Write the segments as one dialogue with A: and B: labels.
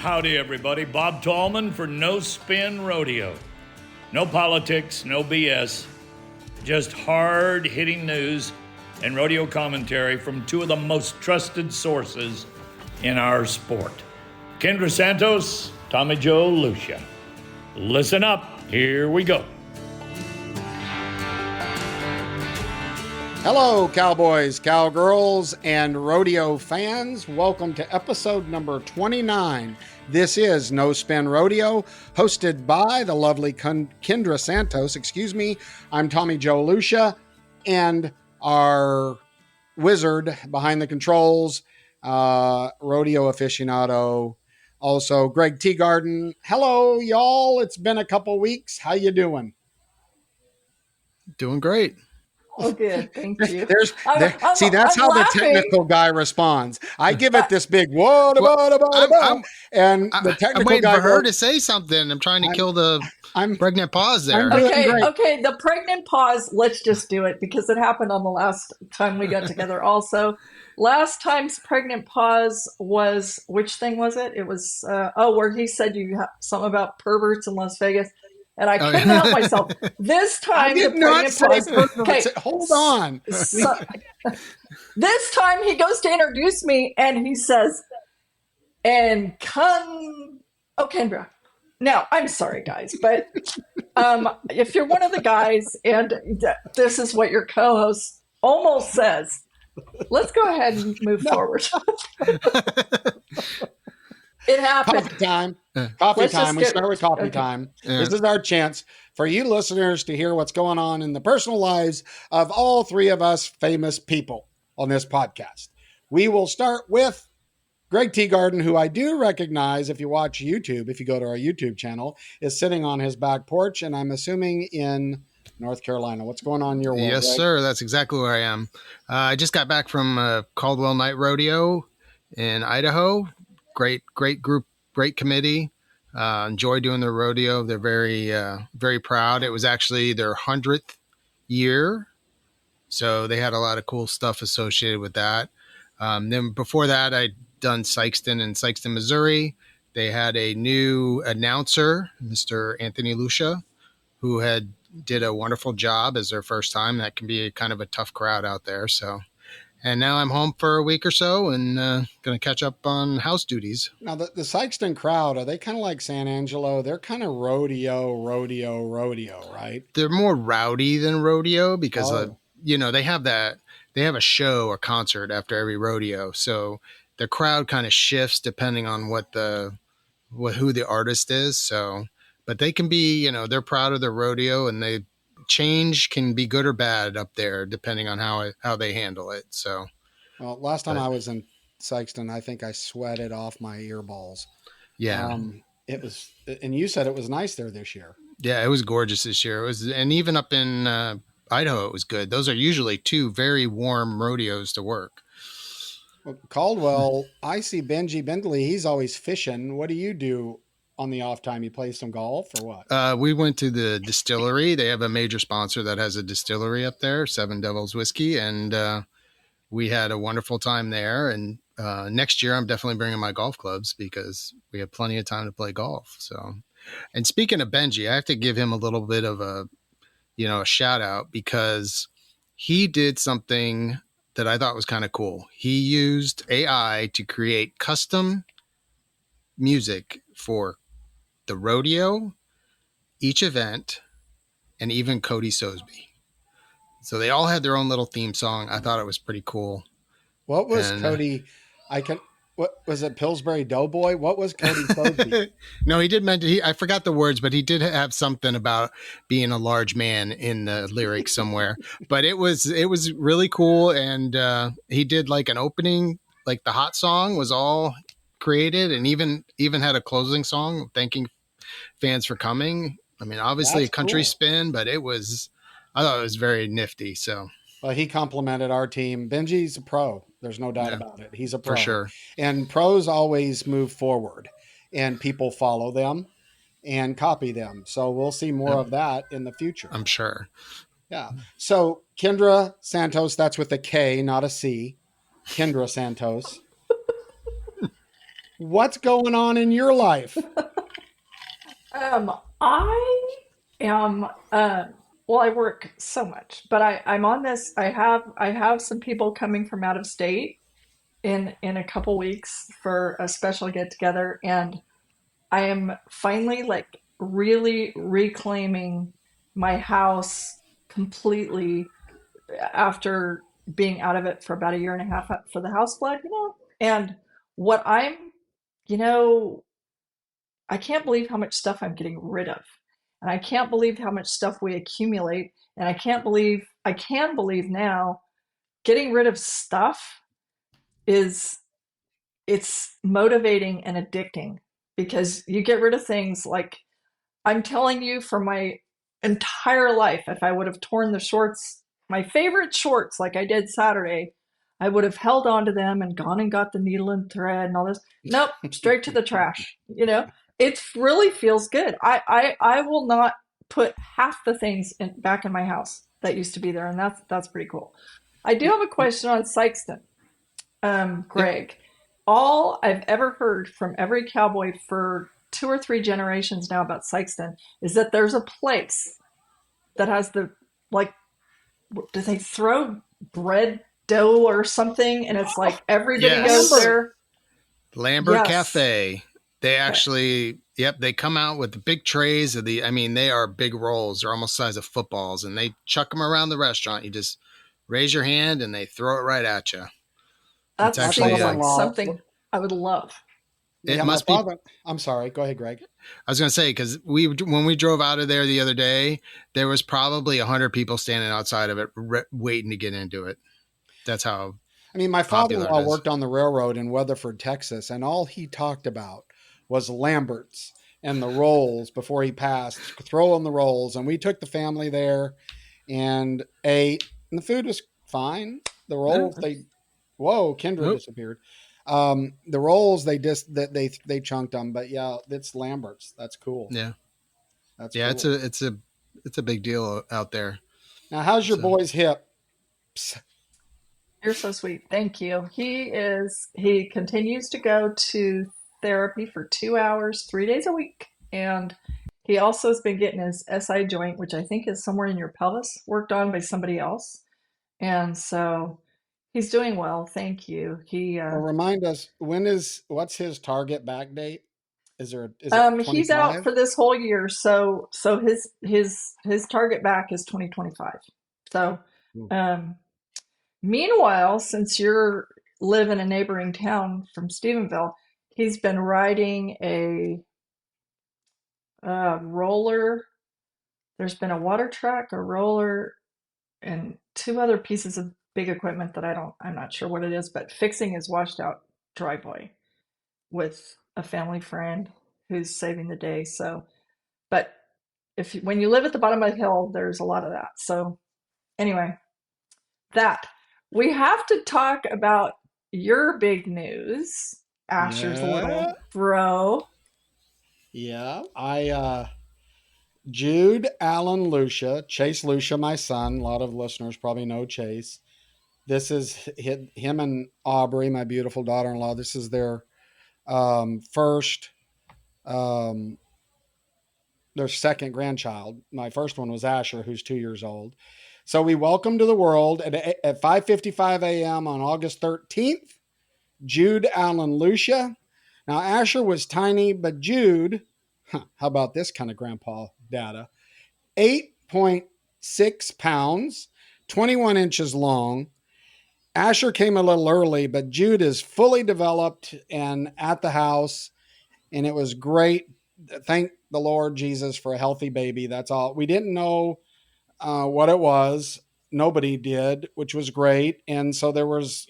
A: Howdy, everybody. Bob Tallman for No Spin Rodeo. No politics, no BS, just hard-hitting news and rodeo commentary from two of the most trusted sources in our sport. Kendra Santos, Tommy Joe Lucia. Listen up. Here we go.
B: Hello, Cowboys, Cowgirls, and rodeo fans. Welcome to episode number 29. This is No Spin Rodeo, hosted by the lovely Kendra Santos. I'm Tommy Joe Lucia, and our wizard behind the controls, rodeo aficionado, also Greg Teagarden. Hello, y'all. It's been a couple weeks. How you doing?
C: Doing great.
D: Oh, good. Thank you.
B: That's how the technical guy responds. I give it this big what about, and the technical
C: I'm waiting
B: guy
C: for her to say something. I'm trying to kill the pregnant pause there.
D: Okay. The pregnant pause. Let's just do it because it happened on the last time we got together. Also, last time's pregnant pause was, which thing was it? It was where he said you have something about perverts in Las Vegas. And I couldn't help myself. This time,
B: I did not say perverts. Hold on.
D: So, this time, he goes to introduce me, and he says, Kendra. Now, I'm sorry, guys, but if you're one of the guys, and this is what your co-host almost says, let's go ahead and move forward. It happened.
B: Coffee time. Coffee time. We start with coffee time. Yeah. This is our chance for you listeners to hear what's going on in the personal lives of all three of us famous people on this podcast. We will start with Greg Teagarden, who I do recognize if you watch YouTube, if you go to our YouTube channel, is sitting on his back porch, and I'm assuming in North Carolina. What's going on in your world?
C: Yes, Greg? Sir. That's exactly where I am. I just got back from Caldwell Night Rodeo in Idaho. Great group, great committee. Enjoy doing the rodeo. They're very proud. It was actually their 100th year. So they had a lot of cool stuff associated with that. Then before that, I'd done Sikeston in Sikeston, Missouri. They had a new announcer, Mr. Anthony Lucia, who did a wonderful job as their first time. That can be kind of a tough crowd out there. And now I'm home for a week or so and going to catch up on house duties.
B: Now, the Sikeston crowd, are they kind of like San Angelo? They're kind of rodeo, right?
C: They're more rowdy than rodeo because, they have a show or concert after every rodeo. So the crowd kind of shifts depending on who the artist is. So, but they can be, they're proud of their rodeo and change can be good or bad up there depending on how they handle it. So,
B: well, last time I was in Sikeston, I think I sweated off my earballs.
C: Yeah.
B: It was, and you said it was nice there this year.
C: Yeah, it was gorgeous this year. And even up in Idaho, it was good. Those are usually two very warm rodeos to work.
B: Well, Caldwell, I see Benji Bindley. He's always fishing. What do you do on the off time? You play some golf or what?
C: We went to the distillery. They have a major sponsor that has a distillery up there, Seven Devils Whiskey. And we had a wonderful time there. And next year, I'm definitely bringing my golf clubs because we have plenty of time to play golf. So, and speaking of Benji, I have to give him a little bit of a shout out because he did something that I thought was kind of cool. He used AI to create custom music for the rodeo, each event, and even Cody Sosby. So they all had their own little theme song. I thought it was pretty cool.
B: What was Cody? What was it? Pillsbury Doughboy? What was Cody Sosby?
C: No, he did mention, I forgot the words, but he did have something about being a large man in the lyrics somewhere. But it was really cool. And he did like an opening, like the hot song was all created and even had a closing song thanking fans for coming. I mean, obviously a country spin, but I thought it was very nifty. So,
B: well, he complimented our team. Benji's a pro. There's no doubt about it. He's a pro.
C: For sure.
B: And pros always move forward and people follow them and copy them. So we'll see more of that in the future.
C: I'm sure.
B: Yeah. So Kendra Santos, that's with a K, not a C. Kendra Santos. What's going on in your life?
D: I am well, I work so much, but I'm on this. I have some people coming from out of state in a couple weeks for a special get together, and I am finally like really reclaiming my house completely after being out of it for about a year and a half for the house flood, And what I'm, you know, I can't believe how much stuff I'm getting rid of. And I can't believe how much stuff we accumulate. And I can believe now getting rid of stuff is it's motivating and addicting because you get rid of things like I'm telling you for my entire life, if I would have torn the shorts, my favorite shorts, like I did Saturday, I would have held on to them and gone and got the needle and thread and all this. Nope, straight to the trash. It really feels good. I will not put half the things back in my house that used to be there, and that's pretty cool. I do have a question on Sykeston,
B: Yep.
D: Greg. All I've ever heard from every cowboy for 2 or 3 generations now about Sykeston is that there's a place that has the like, do they throw bread dough or something? And it's like everybody goes
C: Yes.
B: Lambert.
D: there.
C: Lambert
D: Yes.
C: Cafe. They actually, yep, they come out with the big trays of they are big rolls. They're almost the size of footballs, and they chuck them around the restaurant. You just raise your hand, and they throw it right at you. It's
D: That
B: My
C: actually,
D: seems like
B: father-in-law,
D: something I would love.
C: it
B: yeah, my
C: must be.
B: father. I'm sorry. Go ahead, Greg.
C: I was going to say, because when we drove out of there the other day, there was probably 100 people standing outside of it waiting to get into it. That's how
B: I mean, my
C: popular it
B: father-in-law
C: is.
B: worked on the railroad in Weatherford, Texas, and all he talked about was Lamberts and the rolls before he passed. Throw on the rolls, and we took the family there and ate, and the food was fine. The
C: Yeah.
B: rolls, whoa, Kendra
C: Nope.
B: disappeared. The rolls, they just that they chunked them, but yeah, it's Lamberts. That's cool.
C: Yeah.
B: That's
C: Yeah.
B: cool.
C: It's a big deal out there.
B: Now, how's your
C: So
B: boy's hips?
D: You're so sweet. Thank you. He continues to go to therapy for 2 hours, 3 days a week. And he also has been getting his SI joint, which I think is somewhere in your pelvis, worked on by somebody else. And so he's doing well. Thank you.
B: Well, remind us what's his target back date? Is it
D: He's out
B: 25?
D: for this whole year. So his target back is 2025. So, um, meanwhile, since you're live in a neighboring town from Stephenville, he's been riding a roller. There's been a water truck, a roller, and two other pieces of big equipment that I'm not sure what it is, but fixing his washed out driveway with a family friend who's saving the day. So, but when you live at the bottom of the hill, there's a lot of that. So anyway, that we have to talk about your big news, Asher's
B: Yeah.
D: little bro.
B: Yeah. Jude Allen Lucia, Chase Lucia, my son. A lot of listeners probably know Chase. This is him and Aubrey, my beautiful daughter-in-law. This is their first, um, their second grandchild. My first one was Asher, who's 2 years old. So we welcome to the world at 5:55 a.m. on August 13th, Jude Allen Lucia. Now Asher was tiny, but Jude, how about this kind of grandpa data? 8.6 pounds, 21 inches long. Asher came a little early, but Jude is fully developed and at the house, and it was great. Thank the Lord Jesus for a healthy baby. That's all. We didn't know what it was. Nobody did, which was great. And so there was,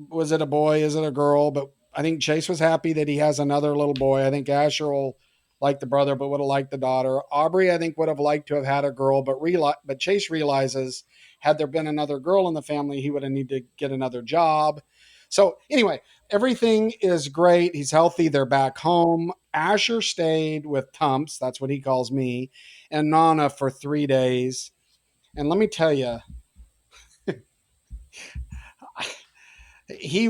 B: was it a boy? Is it a girl? But I think Chase was happy that he has another little boy. I think Asher will like the brother, but would have liked the daughter. Aubrey, I think, would have liked to have had a girl, but Chase realizes had there been another girl in the family, he would have needed to get another job. So anyway, everything is great. He's healthy. They're back home. Asher stayed with Tumps, that's what he calls me, and Nana for 3 days. And let me tell you, he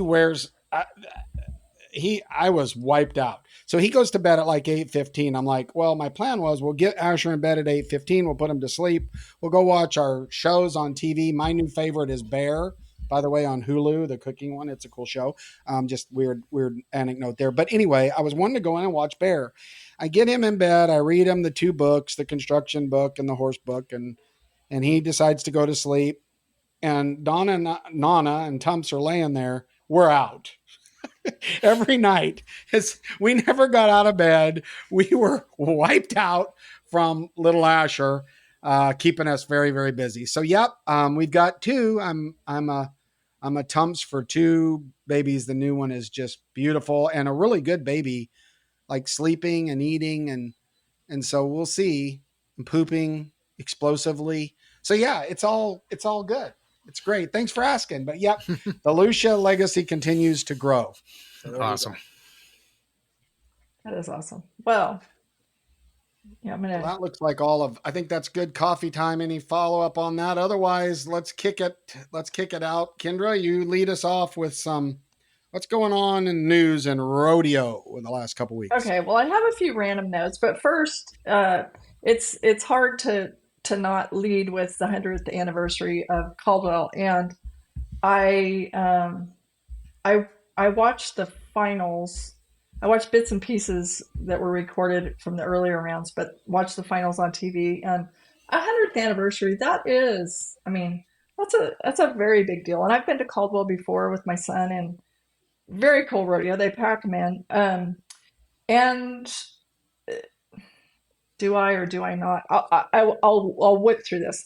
B: wears I was wiped out. So he goes to bed at like 8:15. I'm like, well, my plan was we'll get Asher in bed at 8:15. We'll put him to sleep. We'll go watch our shows on TV. My new favorite is Bear, by the way, on Hulu, the cooking one. It's a cool show. Just weird anecdote there. But anyway, I was wanting to go in and watch Bear. I get him in bed. I read him the two books, the construction book and the horse book, and he decides to go to sleep. And Donna and Nana and Tumps are laying there. We're out. Every night. We never got out of bed. We were wiped out from little Asher, keeping us very, very busy. So, yep, we've got two. I'm a Tums for two babies. The new one is just beautiful and a really good baby, like sleeping and eating, and so we'll see. And pooping explosively. So yeah, it's all good. It's great. Thanks for asking. But yep, the Lucia legacy continues to grow. So
C: awesome.
D: That is awesome. Well, yeah,
B: well, that looks like I think that's good coffee time. Any follow up on that? Otherwise, let's kick it out. Kendra, you lead us off with what's going on in news and rodeo in the last couple weeks.
D: Okay, well, I have a few random notes, but first, it's hard to not lead with the 100th anniversary of Caldwell, and I watched the finals. I watched bits and pieces that were recorded from the earlier rounds, but watched the finals on TV. And 100th anniversary, that is, I mean, that's a very big deal. And I've been to Caldwell before with my son, and very cool rodeo. They pack them in. And do I or do I not? I'll whip through this.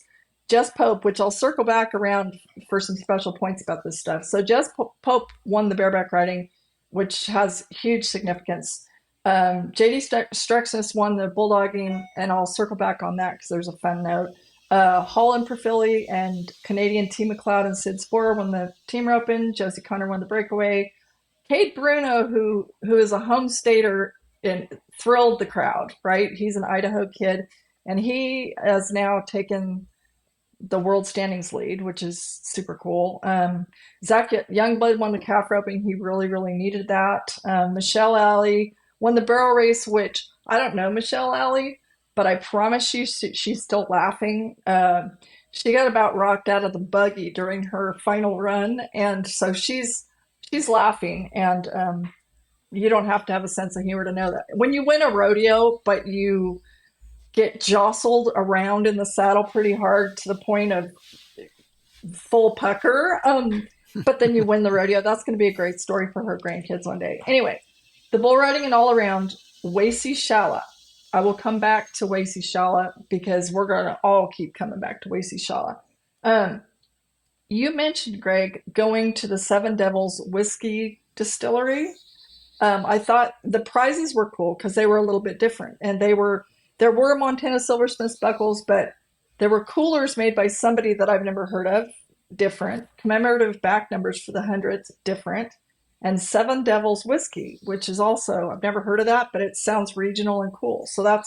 D: Jess Pope, which I'll circle back around for some special points about this stuff. So Jess Pope won the bareback riding, which has huge significance. JD Struxness won the bulldogging, and I'll circle back on that because there's a fun note. Hall and Perfili and Canadian T. McLeod and Sid Sporer won the team roping. Josie Connor won the breakaway. Kate Bruno, who is a home stater, and thrilled the crowd, right? He's an Idaho kid, and he has now taken the world standings lead, which is super cool. Zach Youngblood won the calf roping. He really, really needed that. Michelle Alley won the barrel race, which I don't know Michelle Alley, but I promise you she's still laughing. She got about rocked out of the buggy during her final run, and so she's laughing, and you don't have to have a sense of humor to know that. When you win a rodeo, but you get jostled around in the saddle pretty hard to the point of full pucker, but then you win the rodeo, that's going to be a great story for her grandkids one day. Anyway, the bull riding and all around, Wacy Shala. I will come back to Wacy Shala because we're going to all keep coming back to Wacy Shala. You mentioned, Greg, going to the Seven Devils Whiskey Distillery. I thought the prizes were cool because they were a little bit different, and there were Montana Silversmiths buckles, but there were coolers made by somebody that I've never heard of, different. Commemorative back numbers for the 100th, different. And Seven Devils Whiskey, which is also, I've never heard of that, but it sounds regional and cool. So I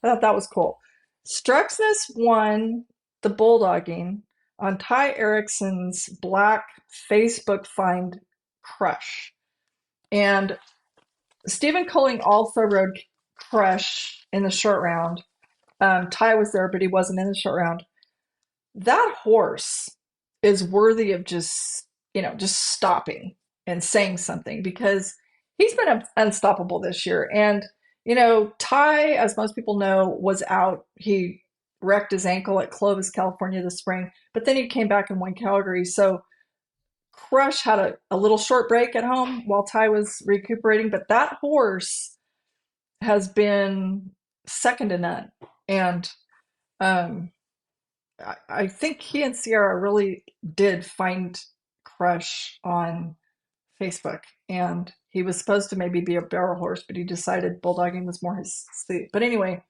D: thought that was cool. Struxness won the bulldogging on Ty Erickson's black Facebook find Crush. And Stephen Culling also rode Crush in the short round. Ty was there, but he wasn't in the short round. That horse is worthy of just stopping and saying something because he's been unstoppable this year. And, Ty, as most people know, was out. He wrecked his ankle at Clovis, California this spring, but then he came back and won Calgary. So Crush had a little short break at home while Ty was recuperating, but that horse has been second to none. And I think he and Sierra really did find Crush on Facebook, and he was supposed to maybe be a barrel horse, but he decided bulldogging was more his sleep. But anyway,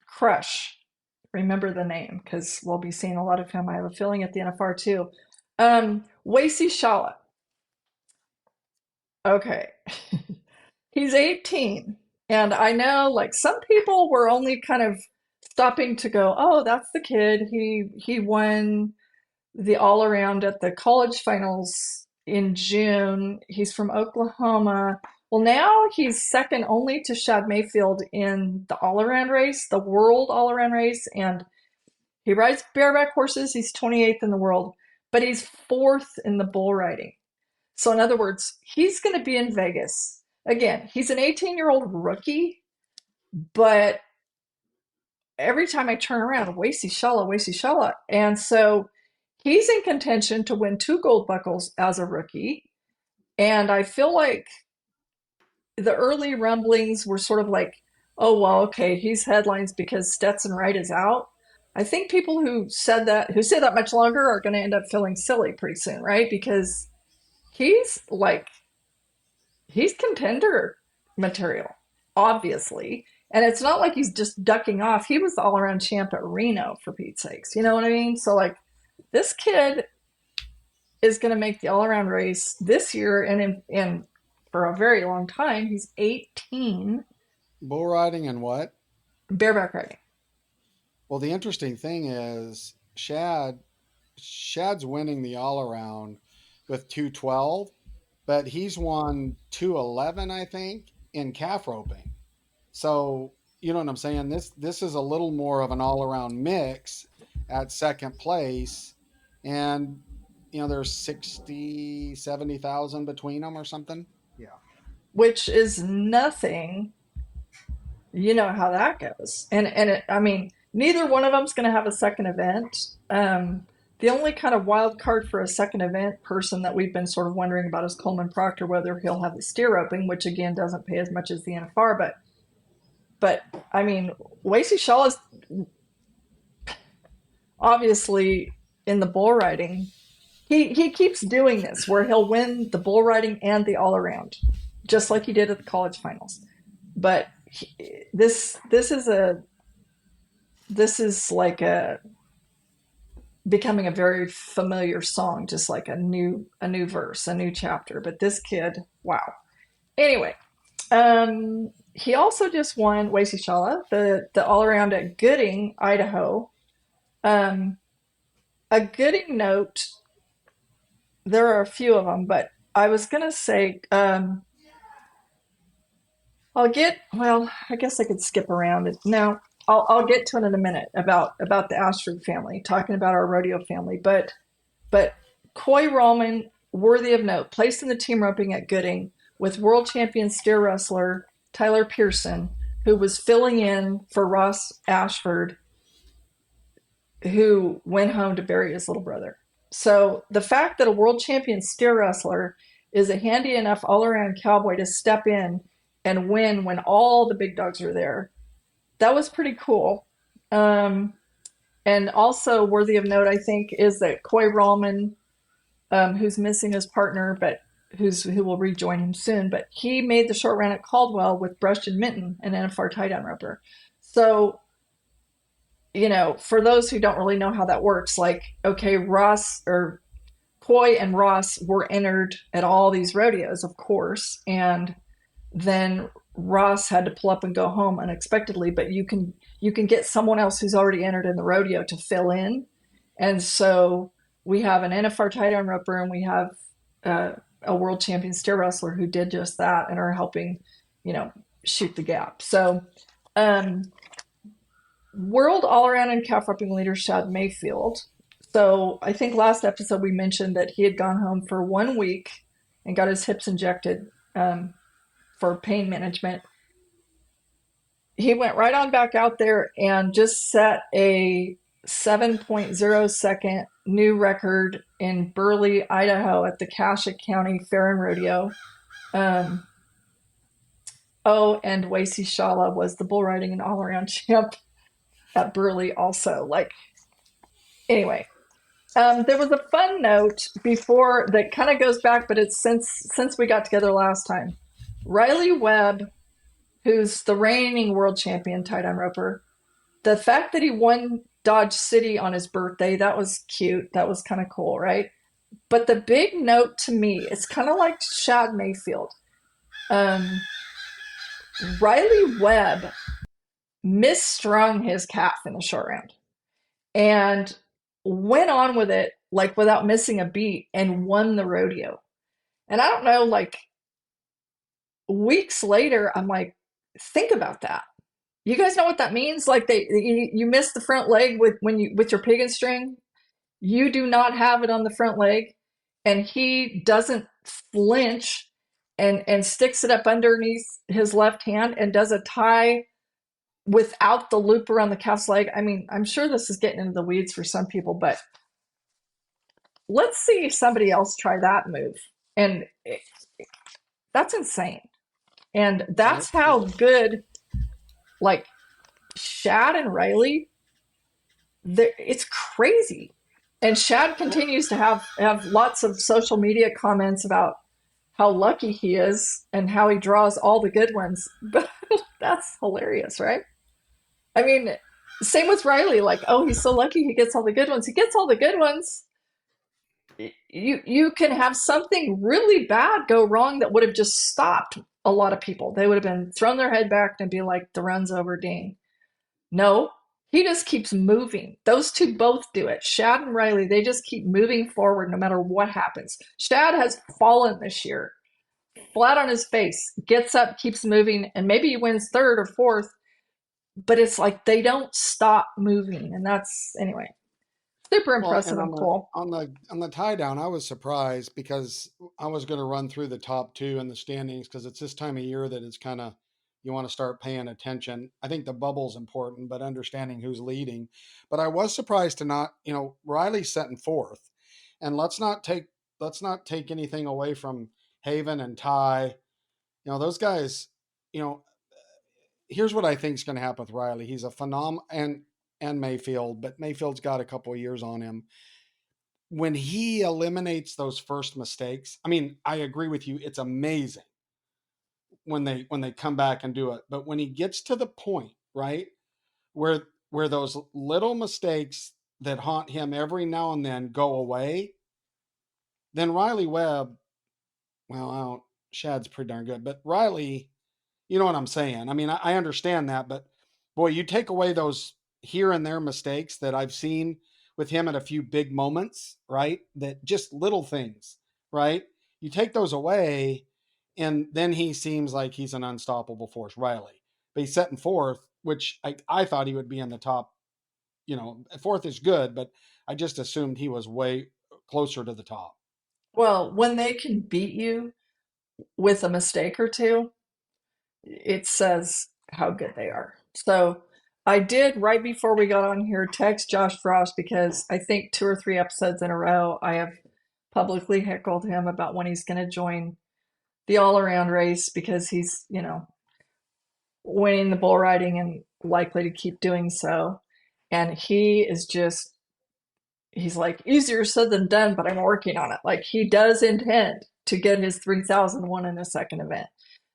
D: Crush, remember the name because we'll be seeing a lot of him, I have a feeling, at the NFR too. Wacy Shala. Okay. He's 18. And I know, like, some people were only kind of stopping to go, oh, that's the kid. He won the all around at the college finals in June. He's from Oklahoma. Well, now he's second only to Shad Mayfield in the all-around race, the world all-around race, and he rides bareback horses. He's 28th in the world, but he's fourth in the bull riding. So in other words, he's going to be in Vegas. Again, he's an 18-year-old rookie, but every time I turn around, Wasey Shella. And so he's in contention to win 2 gold buckles as a rookie. And I feel like the early rumblings were sort of like, oh, well, okay, he's headlines because Stetson Wright is out. I think people who say that much longer are going to end up feeling silly pretty soon, right? Because he's contender material, obviously. And it's not like he's just ducking off. He was the all-around champ at Reno, for Pete's sakes. You know what I mean? So, like, this kid is going to make the all-around race this year and for a very long time. He's 18.
B: Bull riding and what?
D: Bareback riding.
B: Well, the interesting thing is Shad's winning the all-around with 212, but he's won 211, I think, in calf roping. So, you know what I'm saying? This is a little more of an all-around mix at second place. And, you know, there's 60, 70,000 between them or something. Yeah.
D: Which is nothing. You know how that goes. I mean, neither one of them's going to have a second event. The only kind of wild card for a second event person that we've been sort of wondering about is Coleman Proctor, whether he'll have the steer roping, which again doesn't pay as much as the NFR, but I mean, Wasey Shaw is obviously in the bull riding. He keeps doing this where he'll win the bull riding and the all around, just like he did at the college finals. But this is like becoming a very familiar song, just like a new verse, a new chapter. But this kid, wow. Anyway, he also just won Wasey Shala, the all around at Gooding, Idaho. A Gooding note. There are a few of them, but I was gonna say I guess I could skip around it. Now, I'll get to it in a minute about the Ashford family, talking about our rodeo family. But Coy Roman, worthy of note, placed in the team roping at Gooding with world champion steer wrestler Tyler Pearson, who was filling in for Ross Ashford, who went home to bury his little brother. So the fact that a world champion steer wrestler is a handy enough all-around cowboy to step in and win when all the big dogs are there, that was pretty cool. And also worthy of note, I think, is that Coy Rallman, who's missing his partner, but who will rejoin him soon, but he made the short run at Caldwell with Brushton Minton, an NFR tie-down roper. So, you know, for those who don't really know how that works, like, okay, Coy and Ross were entered at all these rodeos, of course, and then Ross had to pull up and go home unexpectedly, but you can get someone else who's already entered in the rodeo to fill in. And so we have an NFR tie-down roper and we have a world champion steer wrestler who did just that and are helping, you know, shoot the gap. So world all-around and calf roping leader Shad Mayfield. So I think last episode we mentioned that he had gone home for 1 week and got his hips injected for pain management. He went right on back out there and just set a 7.0 second new record in Burley, Idaho at the Cassia County Fair and Rodeo. And Wasey Shala was the bull riding and all-around champ at Burley also. Anyway, there was a fun note before that kind of goes back, but it's since we got together last time. Riley Webb, who's the reigning world champion tie-down roper, the fact that he won Dodge City on his birthday, that was cute. That was kind of cool, right? But the big note to me, it's kind of like Shad Mayfield. Riley Webb misstrung his calf in the short round and went on with it like without missing a beat and won the rodeo. And I don't know, like weeks later, I'm like, think about that. You guys know what that means? Like you miss the front leg with your pig and string. You do not have it on the front leg, and he doesn't flinch and sticks it up underneath his left hand and does a tie without the loop around the calf's leg. I mean, I'm sure this is getting into the weeds for some people, but let's see somebody else try that move. And that's insane. And that's how good, like Shad and Riley, it's crazy. And Shad continues to have lots of social media comments about how lucky he is and how he draws all the good ones. But that's hilarious, right? I mean, same with Riley. Like, oh, he's so lucky he gets all the good ones. He gets all the good ones. You can have something really bad go wrong that would have just stopped a lot of people. They would have been thrown their head back and be like, the run's over, ding. No, he just keeps moving. Those two both do it. Shad and Riley, they just keep moving forward no matter what happens. Shad has fallen this year, flat on his face, gets up, keeps moving, and maybe he wins third or fourth, but it's like they don't stop moving. And that's, anyway, super
B: Well,
D: impressive
B: and
D: and cool.
B: on the tie down, I was surprised because I was going to run through the top two in the standings because it's this time of year that it's kind of you want to start paying attention. I think the bubble's important, but understanding who's leading. But I was surprised to not, Riley's setting fourth, and let's not take anything away from Haven and Ty. Those guys. You know, Here's what I think is going to happen with Riley. He's a phenomenal and Mayfield, but Mayfield's got a couple of years on him. When he eliminates those first mistakes, I mean, I agree with you. It's amazing when they come back and do it. But when he gets to the point, right, where those little mistakes that haunt him every now and then go away, then Riley Webb, well, I don't, Shad's pretty darn good, but Riley, you know what I'm saying? I mean, I understand that, but boy, you take away those here and there mistakes that I've seen with him at a few big moments, right? That just little things, right? You take those away, and then he seems like he's an unstoppable force, Riley. But he's setting fourth, which I thought he would be in the top. Fourth is good, but I just assumed he was way closer to the top.
D: Well, when they can beat you with a mistake or two, it says how good they are. So I did, right before we got on here, text Josh Frost because I think 2 or 3 episodes in a row I have publicly heckled him about when he's going to join the all around race because he's, winning the bull riding and likely to keep doing so. And he's like, easier said than done, but I'm working on it. Like, he does intend to get his 3,001 in a second event.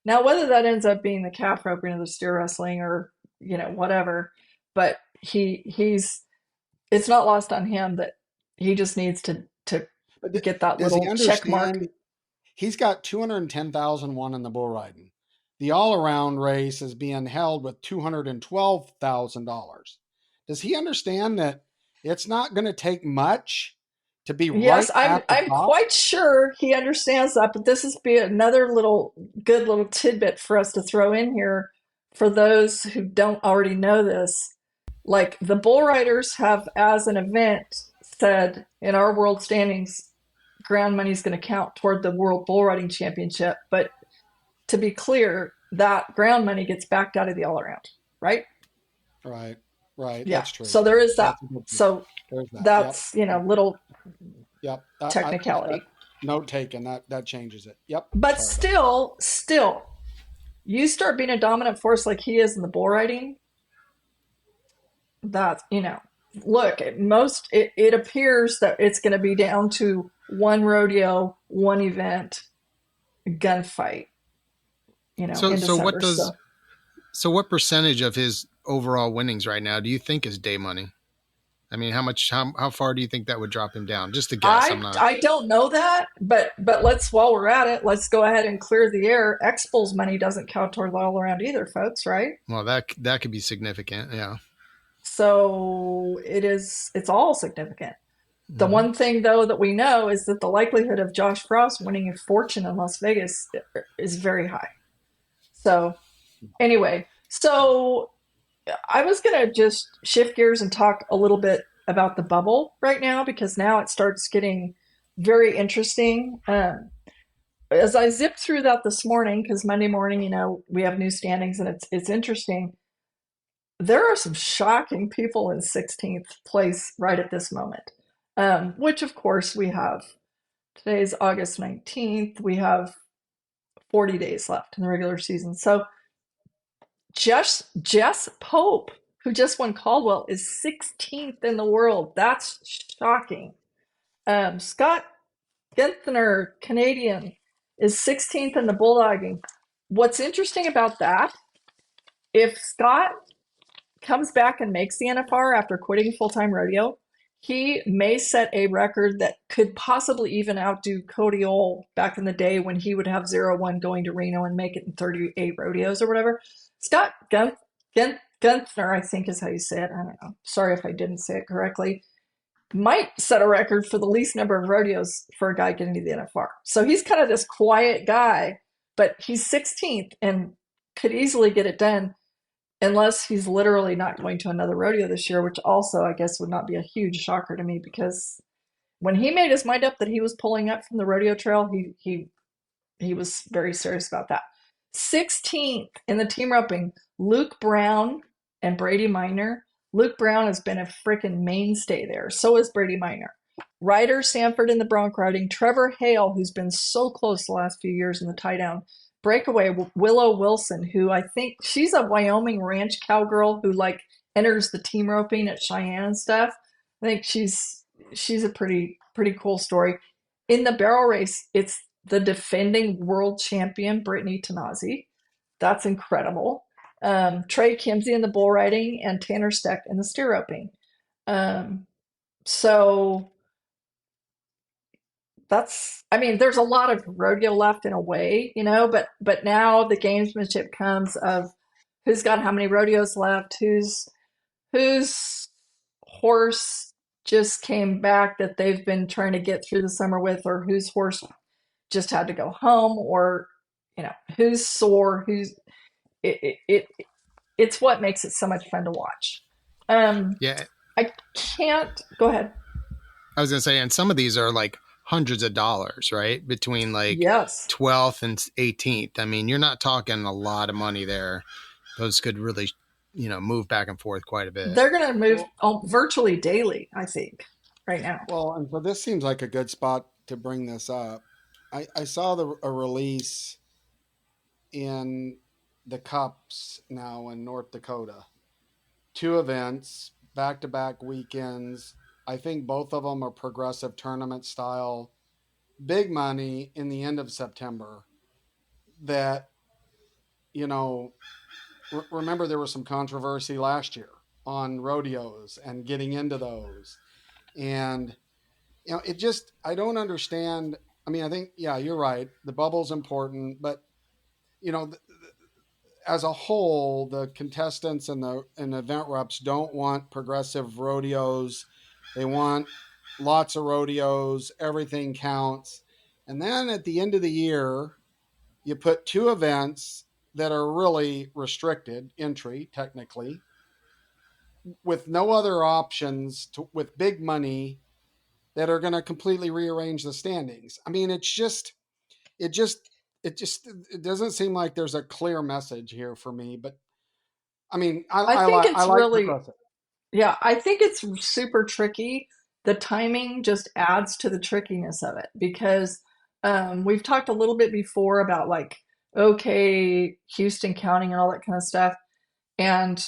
D: Now, whether that ends up being the calf roping or the steer wrestling or, whatever, but it's not lost on him that he just needs to
B: But
D: get that
B: does he
D: little check mark.
B: understand? He's got 210,001 in the bull riding. The all around race is being held with $212,000. Does he understand that it's not going to take much to be
D: Yes,
B: right
D: I'm
B: at the
D: I'm
B: top?
D: quite sure he understands that, but this is be another good little tidbit for us to throw in here for those who don't already know this. Like the bull riders have, as an event, said in our world standings, ground money is going to count toward the World Bull Riding Championship. But to be clear, that ground money gets backed out of the all around, right?
B: Right, right.
D: Yeah.
B: That's true.
D: So there is that.
B: That's a good point.
D: So
B: There's that. Yep,
D: that's, little
B: yep. That
D: technicality.
B: note taken. That changes it. Yep.
D: But
B: Sorry about
D: still, you start being a dominant force like he is in the bull riding, that, look, it appears that it's going to be down to one rodeo, one event, gunfight,
C: So
D: in
C: so what
D: December.
C: does so what percentage of his overall winnings right now do you think is day money? I mean, how far do you think that would drop him down? Just a guess. I'm not.
D: I don't know that, but while we're at it, let's go ahead and clear the air. Expos money doesn't count toward the all around either, folks, right?
C: Well, that could be significant. Yeah.
D: So it's all significant. The one thing, though, that we know is that the likelihood of Josh Frost winning a fortune in Las Vegas is very high. So, anyway, so I was going to just shift gears and talk a little bit about the bubble right now because now it starts getting very interesting. As I zipped through that this morning, because Monday morning, we have new standings and it's interesting. There are some shocking people in 16th place right at this moment, which of course we have. Today's August 19th. We have 40 days left in the regular season. So Jess Pope, who just won Caldwell, is 16th in the world. That's shocking. Scott Gentner, Canadian, is 16th in the bulldogging. What's interesting about that, if Scott comes back and makes the NFR after quitting full-time rodeo, he may set a record that could possibly even outdo Cody Ole back in the day when he would have 0-1 going to Reno and make it in 38 rodeos or whatever. Scott Gunther, I think is how you say it. I don't know. Sorry if I didn't say it correctly. Might set a record for the least number of rodeos for a guy getting to the NFR. So he's kind of this quiet guy, but he's 16th and could easily get it done unless he's literally not going to another rodeo this year, which also I guess would not be a huge shocker to me because when he made his mind up that he was pulling up from the rodeo trail, he was very serious about that. 16th in the team roping, Luke Brown and Brady Minor. Luke Brown has been a freaking mainstay there. So is Brady Minor. Ryder Sanford in the bronc riding. Trevor Hale, who's been so close the last few years in the tie down. Breakaway Willow Wilson, who I think she's a Wyoming ranch cowgirl who like enters the team roping at Cheyenne and stuff. I think she's a pretty cool story. In the barrel race, it's the defending world champion Brittany Tanazi. That's incredible. Trey Kimsey in the bull riding and Tanner Steck in the steer roping. So there's a lot of rodeo left in a way, but now the gamesmanship comes of who's got how many rodeos left, whose horse just came back that they've been trying to get through the summer with, or whose horse just had to go home, or who's sore, it's what makes it so much fun to watch.
C: Yeah.
D: I can't go ahead.
C: I was gonna say, and some of these are like hundreds of dollars, right? Between like
D: yes.
C: 12th and 18th. I mean, you're not talking a lot of money there. Those could really, move back and forth quite a bit.
D: They're going to move virtually daily, I think, right now.
B: Well, and so this seems like a good spot to bring this up. I saw a release in the Cups now in North Dakota. 2 events, back-to-back weekends. I think both of them are progressive tournament style. Big money in the end of September that, remember there was some controversy last year on rodeos and getting into those. And, I don't understand. I mean, I think, yeah, you're right. The bubble's important, but, as a whole, the contestants and the event reps don't want progressive rodeos. They want lots of rodeos. Everything counts. And then at the end of the year, you put 2 events that are really restricted entry, technically, with no other options with big money that are going to completely rearrange the standings. I mean, it doesn't seem like there's a clear message here for me, but I mean, I
D: think it's
B: like
D: really,
B: progressive.
D: Yeah, I think it's super tricky. The timing just adds to the trickiness of it because we've talked a little bit before about like, okay, Houston counting and all that kind of stuff. And,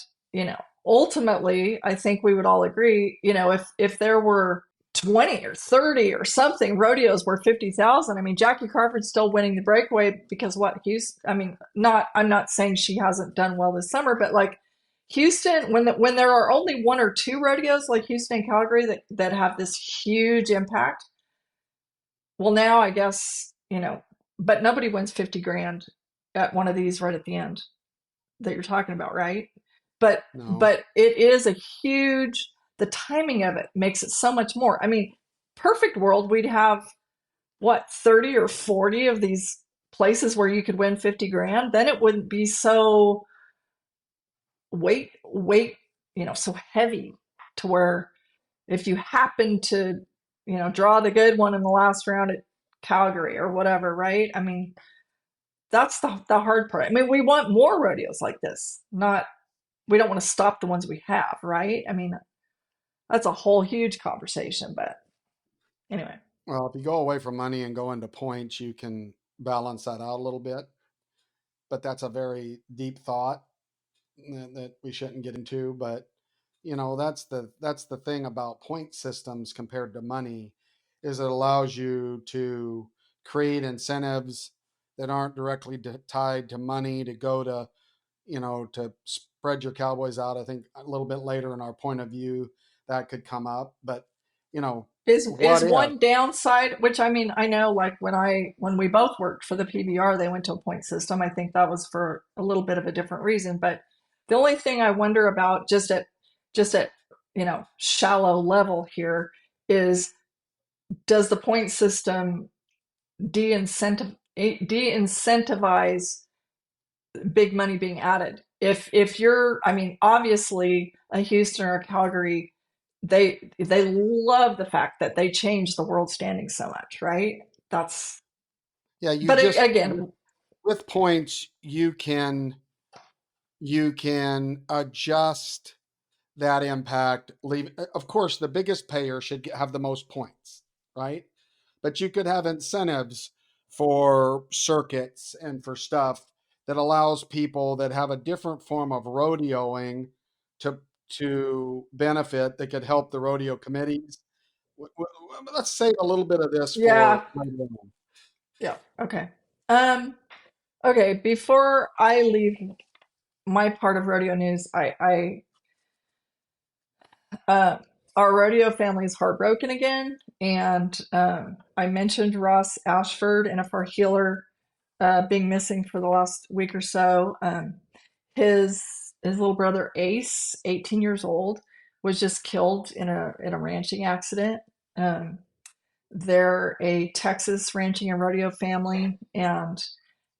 D: ultimately, I think we would all agree, if there were 20 or 30 or something rodeos worth 50,000. I mean, Jackie Crawford's still winning the breakaway because I'm not saying she hasn't done well this summer, but like Houston, when there are only 1 or 2 rodeos like Houston and Calgary that have this huge impact, well, now I guess, but nobody wins 50 grand at one of these right at the end that you're talking about, right?
B: No.
D: But it is the timing of it makes it so much more. I mean, perfect world, we'd have what, 30 or 40 of these places where you could win 50 grand. Then it wouldn't be so weight, so heavy to where if you happen to, draw the good one in the last round at Calgary or whatever, right? I mean, that's the hard part. I mean, we want more rodeos like this, not, we don't want to stop the ones we have, right? I mean, that's a whole huge conversation, but anyway.
B: Well, if you go away from money and go into points, you can balance that out a little bit. But that's a very deep thought that we shouldn't get into. But that's the thing about point systems compared to money, is it allows you to create incentives that aren't directly tied to money to go to, to spread your Cowboys out. I think a little bit later in our point of view that could come up, but
D: Is
B: what if?
D: one downside, which I mean, I know like when we both worked for the PBR, they went to a point system. I think that was for a little bit of a different reason. But the only thing I wonder about just at shallow level here is, does the point system de-incentivize big money being added? If you're, I mean, obviously a Houston or a Calgary, they love the fact that they changed the world standings so much, right? That's,
B: Yeah, you
D: but
B: just
D: again,
B: with points you can adjust that impact. Leave, of course, the biggest payer should have the most points, right? But you could have incentives for circuits and for stuff that allows people that have a different form of rodeoing to benefit, that could help the rodeo committees. Let's save a little bit of this for
D: yeah,
B: later on.
D: yeah, okay. Um, okay, before I leave my part of rodeo news, uh, our rodeo family is heartbroken again, and I mentioned Ross Ashford and a far healer being missing for the last week or so. His little brother Ace, 18 years old, was just killed in a ranching accident. Um, they're a Texas ranching and rodeo family, and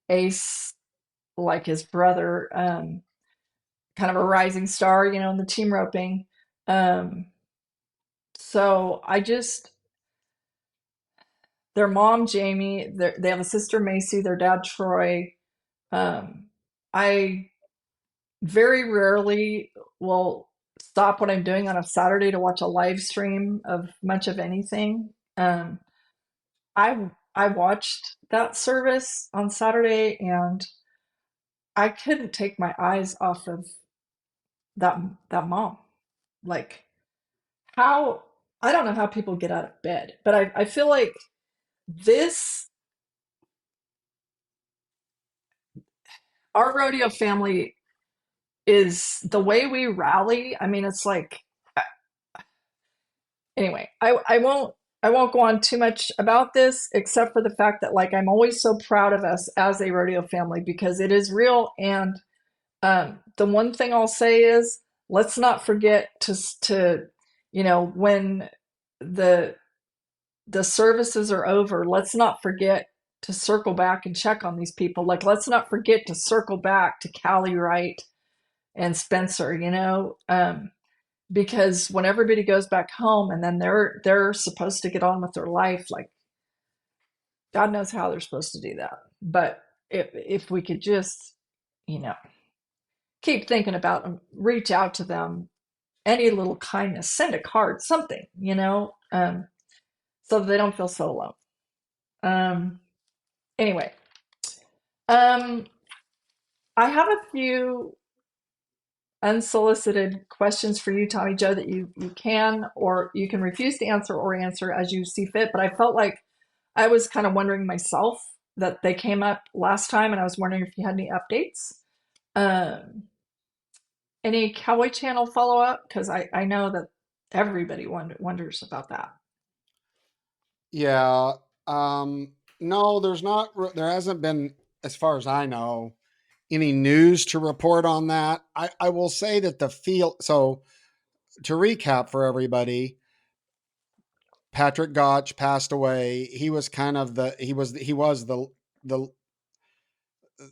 D: Ace, like his brother, kind of a rising star, in the team roping. Um, so I just, their mom Jamie, they have a sister Macy, their dad Troy. I very rarely will stop what I'm doing on a Saturday to watch a live stream of much of anything. I watched that service on Saturday, and I couldn't take my eyes off of that that mom. Like, how, I don't know how people get out of bed, but I feel like this, our rodeo family, is the way we rally. I mean, it's like, anyway, I won't go on too much about this, except for the fact that, like, I'm always so proud of us as a rodeo family because it is real. And the one thing I'll say is, let's not forget to when the the services are over, let's not forget to circle back and check on these people. Like, let's not forget to circle back to Callie Wright and Spencer, because when everybody goes back home and then they're supposed to get on with their life, like, God knows how they're supposed to do that. But if we could just, you know, keep thinking about them, reach out to them, any little kindness, send a card, something, so that they don't feel so alone. Um, anyway, um, I have a few unsolicited questions for you, Tommy Joe, that you can, or you can refuse to answer, or answer as you see fit. But I felt like I was kind of wondering myself that they came up last time, and I was wondering if you had any updates. Um, any Cowboy Channel follow up? Because I know that everybody wonders about that.
B: Yeah. No, there hasn't been, as far as I know, any news to report on that. I will say that so to recap for everybody, Patrick Gotch passed away. He was kind of the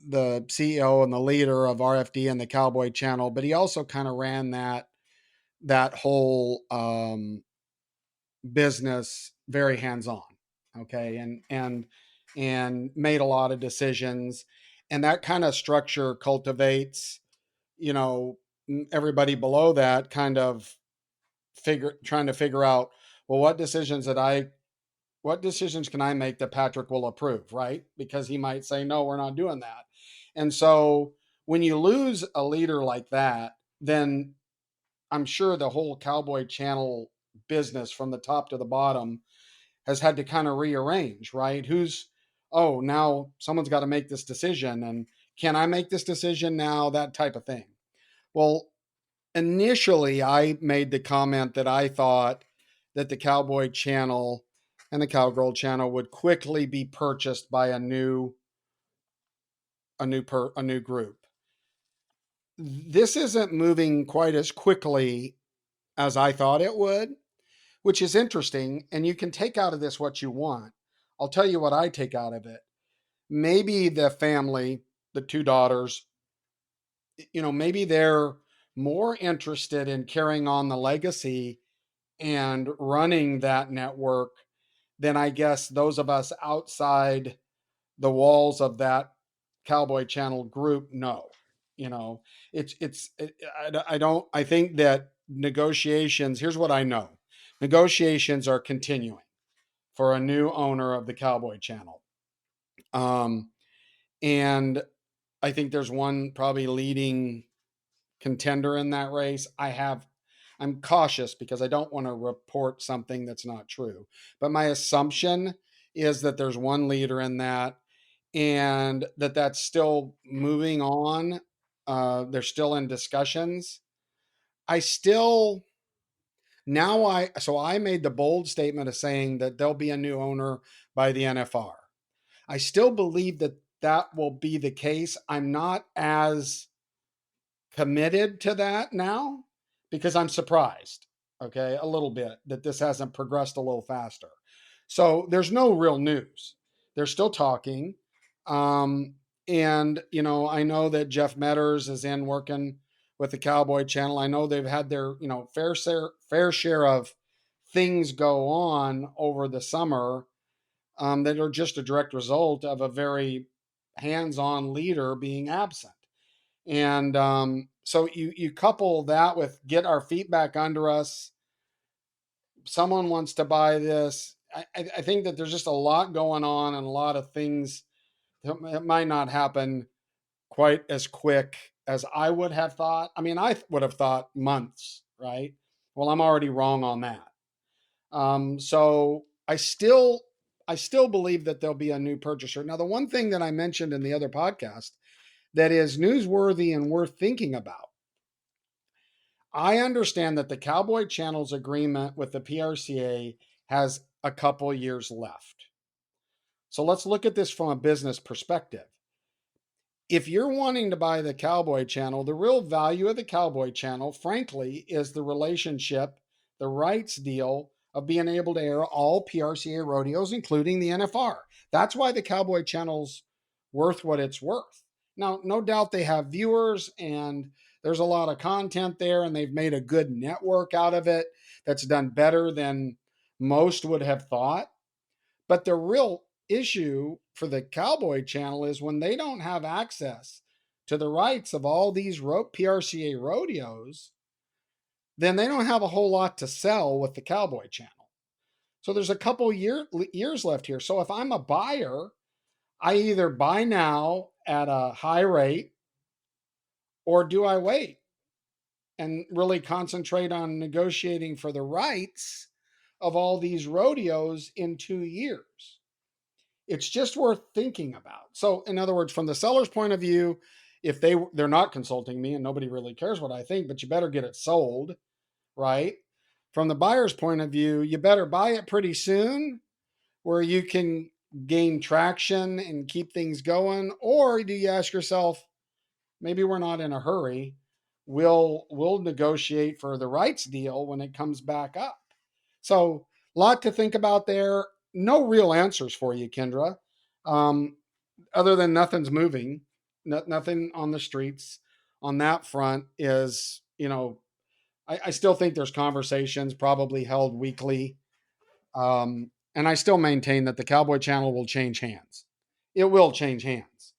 B: the CEO and the leader of RFD and the Cowboy Channel, but he also kind of ran that whole business very hands on. Okay, and made a lot of decisions, and that kind of structure cultivates, you know, everybody below that kind of trying to figure out, well, what decisions can I make that Patrick will approve, right? Because he might say, no, we're not doing that. And so when you lose a leader like that, then I'm sure the whole Cowboy Channel business from the top to the bottom has had to kind of rearrange, right? Oh, now someone's got to make this decision. And can I make this decision now? That type of thing. Well, initially, I made the comment that I thought that the Cowboy Channel and the Cowgirl Channel would quickly be purchased by a new group. This isn't moving quite as quickly as I thought it would, which is interesting. And you can take out of this what you want. I'll tell you what I take out of it. Maybe the family, the two daughters, maybe they're more interested in carrying on the legacy and running that network than I guess those of us outside the walls of that Cowboy Channel group know. You know, I think that negotiations, here's what I know. Negotiations are continuing for a new owner of the Cowboy Channel. And I think there's one probably leading contender in that race. I'm cautious because I don't want to report something that's not true. But my assumption is that there's one leader in that, and that's still moving on. They're still in discussions. So I made the bold statement of saying that there'll be a new owner by the NFR. I still believe that will be the case. I'm not as committed to that now because I'm surprised, okay, a little bit that this hasn't progressed a little faster. So there's no real news. They're still talking. And, I know that Jeff Metters is in working with the Cowboy Channel. I know they've had their, fair share of things go on over the summer that are just a direct result of a very hands-on leader being absent. And so you couple that with get our feet back under us. Someone wants to buy this. I think that there's just a lot going on and a lot of things that might not happen quite as quick as I would have thought. I mean, I would have thought months, right? Well, I'm already wrong on that. So I still believe that there'll be a new purchaser. Now, the one thing that I mentioned in the other podcast that is newsworthy and worth thinking about. I understand that the Cowboy Channel's agreement with the PRCA has a couple years left. So let's look at this from a business perspective. If you're wanting to buy the Cowboy Channel, the real value of the Cowboy Channel, frankly, is the relationship, the rights deal of being able to air all PRCA rodeos, including the NFR. That's why the Cowboy Channel's worth what it's worth. Now, no doubt they have viewers and there's a lot of content there, and they've made a good network out of it that's done better than most would have thought. But the real issue for the Cowboy Channel is when they don't have access to the rights of all these PRCA rodeos, then they don't have a whole lot to sell with the Cowboy Channel. So there's a couple years left here. So if I'm a buyer, I either buy now at a high rate, or do I wait and really concentrate on negotiating for the rights of all these rodeos in 2 years? It's just worth thinking about. So in other words, from the seller's point of view, if they're not consulting me and nobody really cares what I think, but you better get it sold, right? From the buyer's point of view, you better buy it pretty soon where you can gain traction and keep things going. Or do you ask yourself, maybe we're not in a hurry. We'll negotiate for the rights deal when it comes back up. So lot to think about there. No real answers for you, Kendra, other than nothing's moving. Nothing on the streets on that front is, I still think there's conversations probably held weekly. And I still maintain that the Cowboy channel will change hands. It will change hands.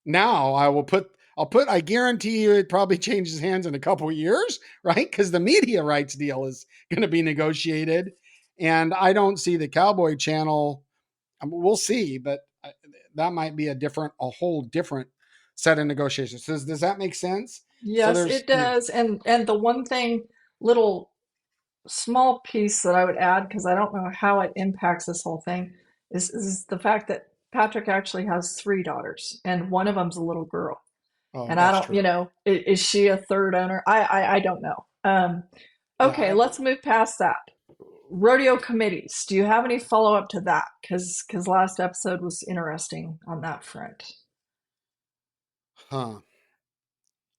B: Now I guarantee you it probably changes hands in a couple of years, right? Because the media rights deal is going to be negotiated. And I don't see the Cowboy channel. We'll see, but that might be a whole different set of negotiations. Does that make sense?
D: Yes, it does. And the one thing, little small piece that I would add, because I don't know how it impacts this whole thing, is the fact that Patrick actually has three daughters, and one of them's a little girl. And I
B: that's
D: don't,
B: true.
D: Is she a third owner? I don't know. Okay, let's move past that. Rodeo committees. Do you have any follow up to that? Because last episode was interesting on that front.
B: Huh.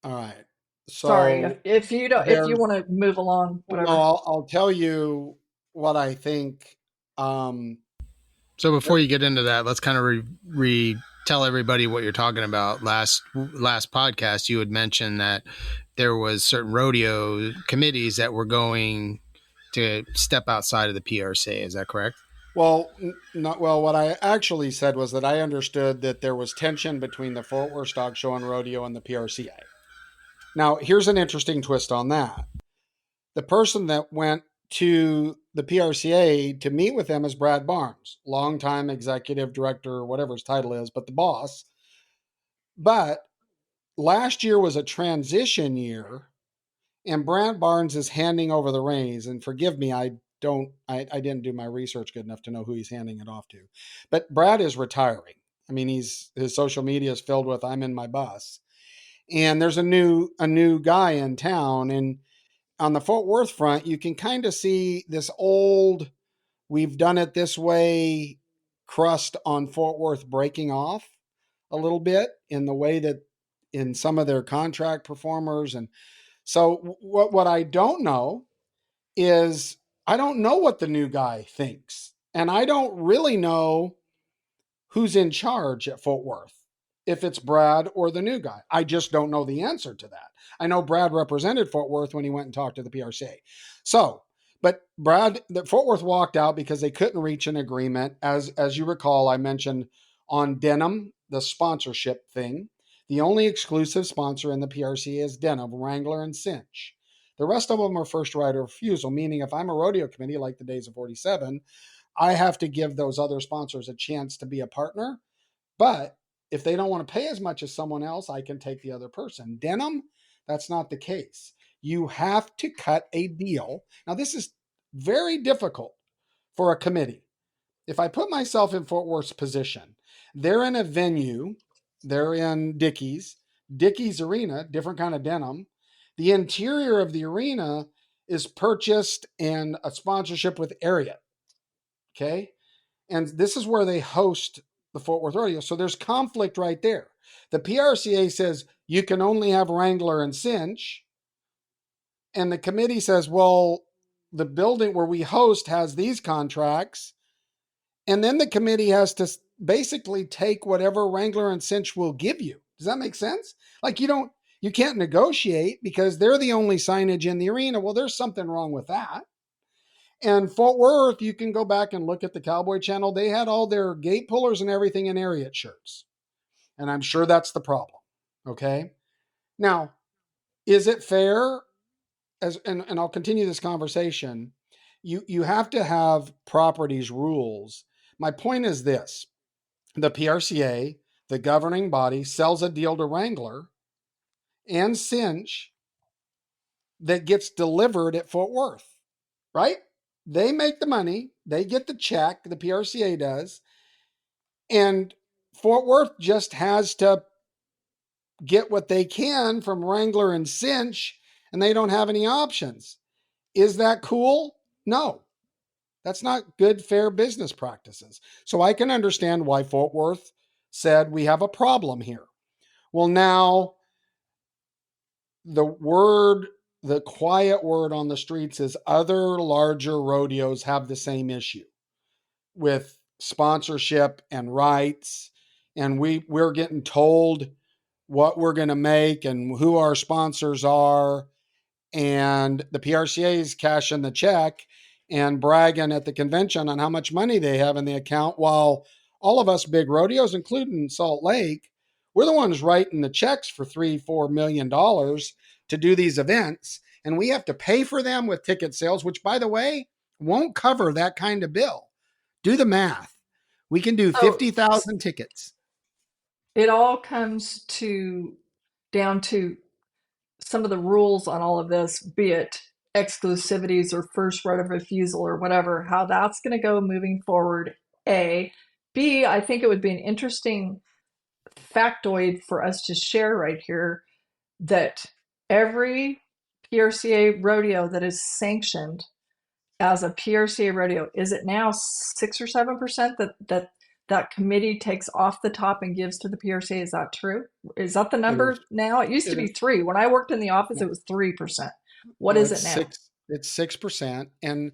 B: All right.
D: Sorry,
B: So
D: if you don't, if you want to move along,
B: well, no,
D: whatever.
B: I'll tell you what I think.
C: So before you get into that, let's kind of tell everybody what you're talking about. Last podcast, you had mentioned that there was certain rodeo committees that were going to step outside of the PRC. Is that correct?
B: Well, not well. What I actually said was that I understood that there was tension between the Fort Worth Stock Show and Rodeo and the PRCA. Now, here's an interesting twist on that. The person that went to the PRCA to meet with them is Brad Barnes, longtime executive director, whatever his title is, but the boss. But last year was a transition year, and Brad Barnes is handing over the reins. And forgive me, I didn't do my research good enough to know who he's handing it off to. But Brad is retiring. I mean, his social media is filled with "I'm in my bus," and there's a new guy in town. And on the Fort Worth front, you can kind of see this old, we've done it this way crust on Fort Worth breaking off a little bit in the way that in some of their contract performers. And so what I don't know is I don't know what the new guy thinks. And I don't really know who's in charge at Fort Worth, if it's Brad or the new guy. I just don't know the answer to that. I know Brad represented Fort Worth when he went and talked to the PRCA. So, but Fort Worth walked out because they couldn't reach an agreement. As you recall, I mentioned on denim, the sponsorship thing. The only exclusive sponsor in the PRCA is Denim, Wrangler, and Cinch. The rest of them are first right of refusal, meaning if I'm a rodeo committee like the Days of 47, I have to give those other sponsors a chance to be a partner. But if they don't want to pay as much as someone else, I can take the other person. Denim, that's not the case. You have to cut a deal. Now, this is very difficult for a committee. If I put myself in Fort Worth's position, they're in a venue, they're in Dickies Arena, different kind of denim. The interior of the arena is purchased and a sponsorship with Ariat. Okay. And this is where they host the Fort Worth Rodeo. So there's conflict right there. The PRCA says you can only have Wrangler and Cinch. And the committee says, well, the building where we host has these contracts. And then the committee has to basically take whatever Wrangler and Cinch will give you. Does that make sense? Like you can't negotiate because they're the only signage in the arena. Well, there's something wrong with that. And Fort Worth, you can go back and look at the Cowboy channel. They had all their gate pullers and everything in Ariat shirts. And I'm sure that's the problem. Okay. Now, is it fair? And I'll continue this conversation. You have to have properties rules. My point is this: the PRCA, the governing body, sells a deal to Wrangler and Cinch that gets delivered at Fort Worth, right? They make the money, they get the check, the PRCA does, and Fort Worth just has to get what they can from Wrangler and Cinch, and they don't have any options. Is that cool? No. That's not good, fair business practices. So I can understand why Fort Worth said we have a problem here. Well, now the word the quiet word on the streets is other larger rodeos have the same issue with sponsorship and rights, and we're getting told what we're going to make and who our sponsors are, and the PRCA is cashing the check and bragging at the convention on how much money they have in the account, while all of us big rodeos, including Salt Lake, we're the ones writing the checks for $3-4 million to do these events, and we have to pay for them with ticket sales, which, by the way, won't cover that kind of bill. Do the math. We can do
D: So
B: 50,000 tickets.
D: it all comes to down to some of the rules on all of this, be it exclusivities or first right of refusal or whatever, how that's going to go moving forward. A. B, I think it would be an interesting factoid for us to share right here that every PRCA rodeo that is sanctioned as a PRCA rodeo, is it now 6 or 7% that committee takes off the top and gives to the PRCA? Is that true? Is that the
B: It is.
D: number now? It used to
B: It
D: be
B: is.
D: 3. When I worked in the office,
B: No,
D: it was 3%. What
B: no,
D: is
B: it's
D: it now?
B: six. It's 6%. And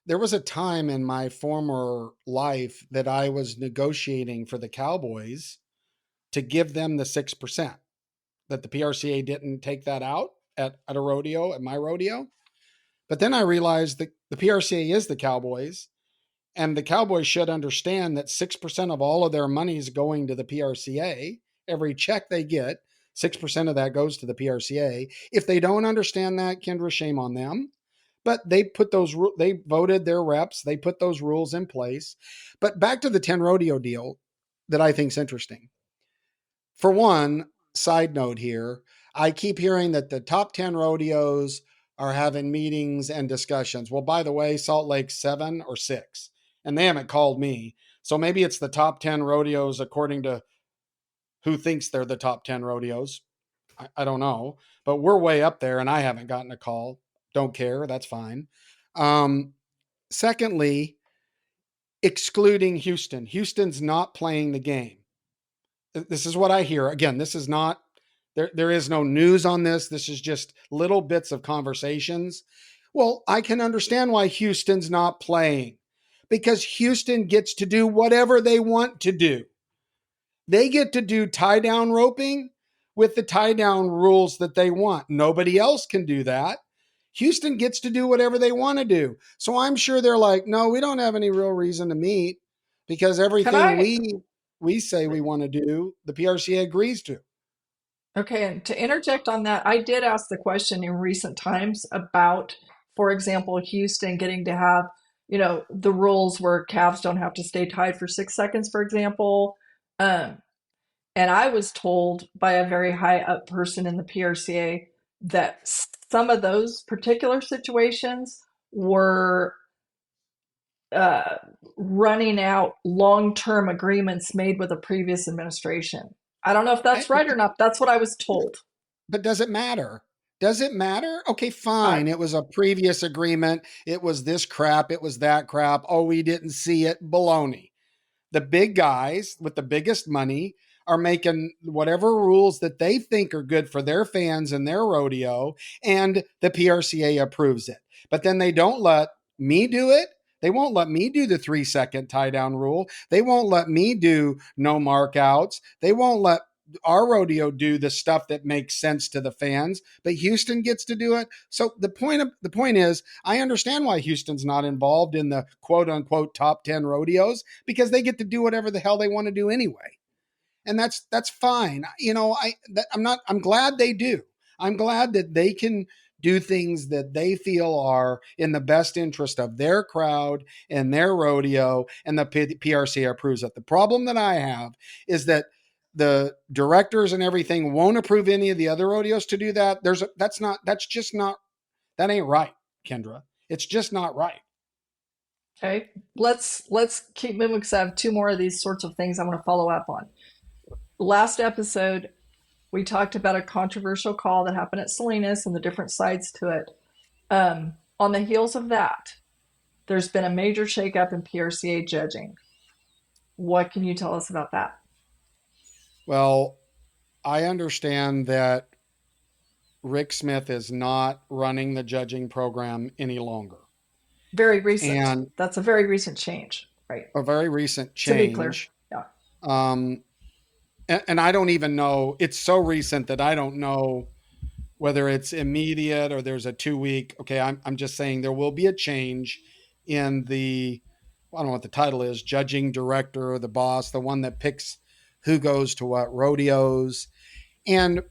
B: there was a time in my former life that I was negotiating for the Cowboys to give them the 6%. That the PRCA didn't take that out at a rodeo, at my rodeo. But then I realized that the PRCA is the Cowboys, and the Cowboys should understand that 6% of all of their money is going to the PRCA. Every check they get, 6% of that goes to the PRCA. If they don't understand that, Kendra, shame on them. But they voted their reps, they put those rules in place. But back to the 10 rodeo deal that I think is interesting. For one, side note here, I keep hearing that the top 10 rodeos are having meetings and discussions. Well, by the way, Salt Lake 7 or 6, and they haven't called me. So maybe it's the top 10 rodeos according to who thinks they're the top 10 rodeos. I don't know, but we're way up there and I haven't gotten a call. Don't care. That's fine. Um, Secondly, excluding Houston. Houston's not playing the game. This is what I hear. Again, this is not there is no news on this. This is just little bits of conversations. Well, I can understand why Houston's not playing, because Houston gets to do whatever they want to do. They get to do tie down roping with the tie down rules that they want. Nobody else can do that. Houston gets to do whatever they want to do. So I'm sure they're like, no, we don't have any real reason to meet, because
D: Can
B: everything
D: I
B: we say we want to do, the PRCA agrees to.
D: Okay, and to interject on that, I did ask the question in recent times about, for example, Houston getting to have, the rules where calves don't have to stay tied for 6 seconds, for example. Um, and I was told by a very high up person in the PRCA that some of those particular situations were uh, running out long-term agreements made with a previous administration. I don't know if that's right or not. That's what I was told.
B: But does it matter? Does it matter? Okay,
D: I,
B: fine. It was a previous agreement. It was this crap. It was that crap. Oh, we didn't see it. Baloney. The big guys with the biggest money are making whatever rules that they think are good for their fans and their rodeo, and the PRCA approves it. But then they don't let me do it. They won't let me do the 3 second tie down rule. They won't let me do no markouts. They won't let our rodeo do the stuff that makes sense to the fans, but Houston gets to do it. So the point is, I understand why Houston's not involved in the quote unquote top 10 rodeos, because they get to do whatever the hell they want to do anyway. And that's fine. I'm glad they do. I'm glad that they can do things that they feel are in the best interest of their crowd and their rodeo, and the PRC approves it. The problem that I have is that the directors and everything won't approve any of the other rodeos to do that. That's just not, that ain't right, Kendra. It's just not right.
D: okay, let's keep moving because I have two more of these sorts of things I want to follow up on. Last episode, we talked about a controversial call that happened at Salinas and the different sides to it. On the heels of that, there's been a major shakeup in PRCA judging. What can you tell us about that?
B: Well, I understand that Rick Smith is not running the judging program any longer.
D: Very recent.
B: And
D: That's a very recent change, right?
B: a very recent
D: To be clear.
B: change.
D: Yeah.
B: And I don't even know, it's so recent that I don't know whether it's immediate or there's a 2 week. Okay, I'm just saying there will be a change in the, I don't know what the title is, judging director or the boss, the one that picks who goes to what rodeos. And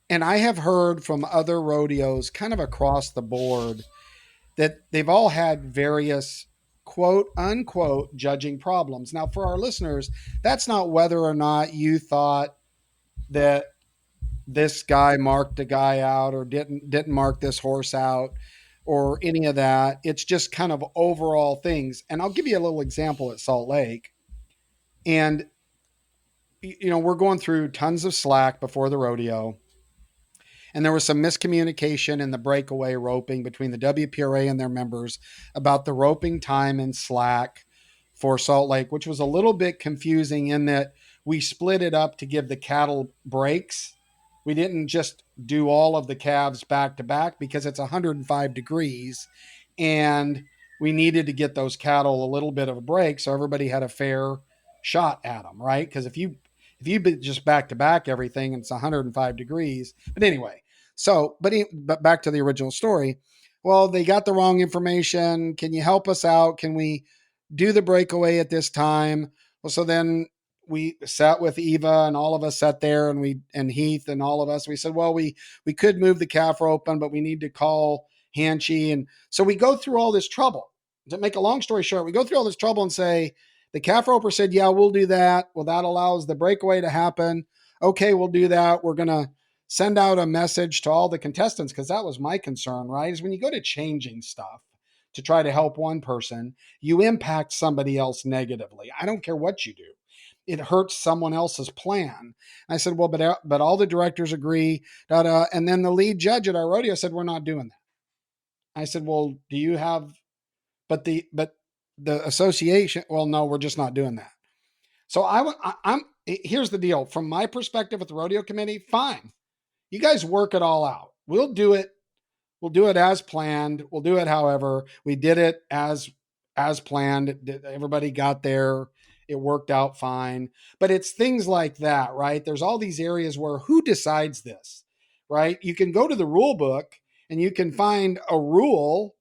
B: I have heard from other rodeos kind of across the board that they've all had various quote unquote judging problems. Now, for our listeners, that's not whether or not you thought that this guy marked a guy out or didn't mark this horse out or any of that. It's just kind of overall things. And I'll give you a little example at Salt Lake. And we're going through tons of slack before the rodeo. And there was some miscommunication in the breakaway roping between the WPRA and their members about the roping time and slack for Salt Lake, which was a little bit confusing in that we split it up to give the cattle breaks. We didn't just do all of the calves back to back because it's 105 degrees and we needed to get those cattle a little bit of a break so everybody had a fair shot at them, right? Because if you just back to back everything, it's 105 degrees. But anyway, but back to the original story. Well, they got the wrong information. Can you help us out? Can we do the breakaway at this time? Well, so then we sat with Eva and all of us sat there and Heath and all of us, we said, well, we could move the calf open, but we need to call Hanchy. And so we go through all this trouble. To make a long story short, we go through all this trouble and say, the calf roper said, yeah, we'll do that. Well, that allows the breakaway to happen. Okay, we'll do that. We're going to send out a message to all the contestants, because that was my concern, right? Is when you go to changing stuff to try to help one person, you impact somebody else negatively. I don't care what you do. It hurts someone else's plan. I said, well, but all the directors agree. And then the lead judge at our rodeo said, we're not doing that. I said, well, do you have, but the association, well, no, we're just not doing that. So here's the deal. From my perspective with the rodeo committee, fine. You guys work it all out. We'll do it. We'll do it as planned. We'll do it however. We did it as planned. Everybody got there. It worked out fine. But it's things like that, right? There's all these areas where who decides this, right? You can go to the rule book and you can find a rule,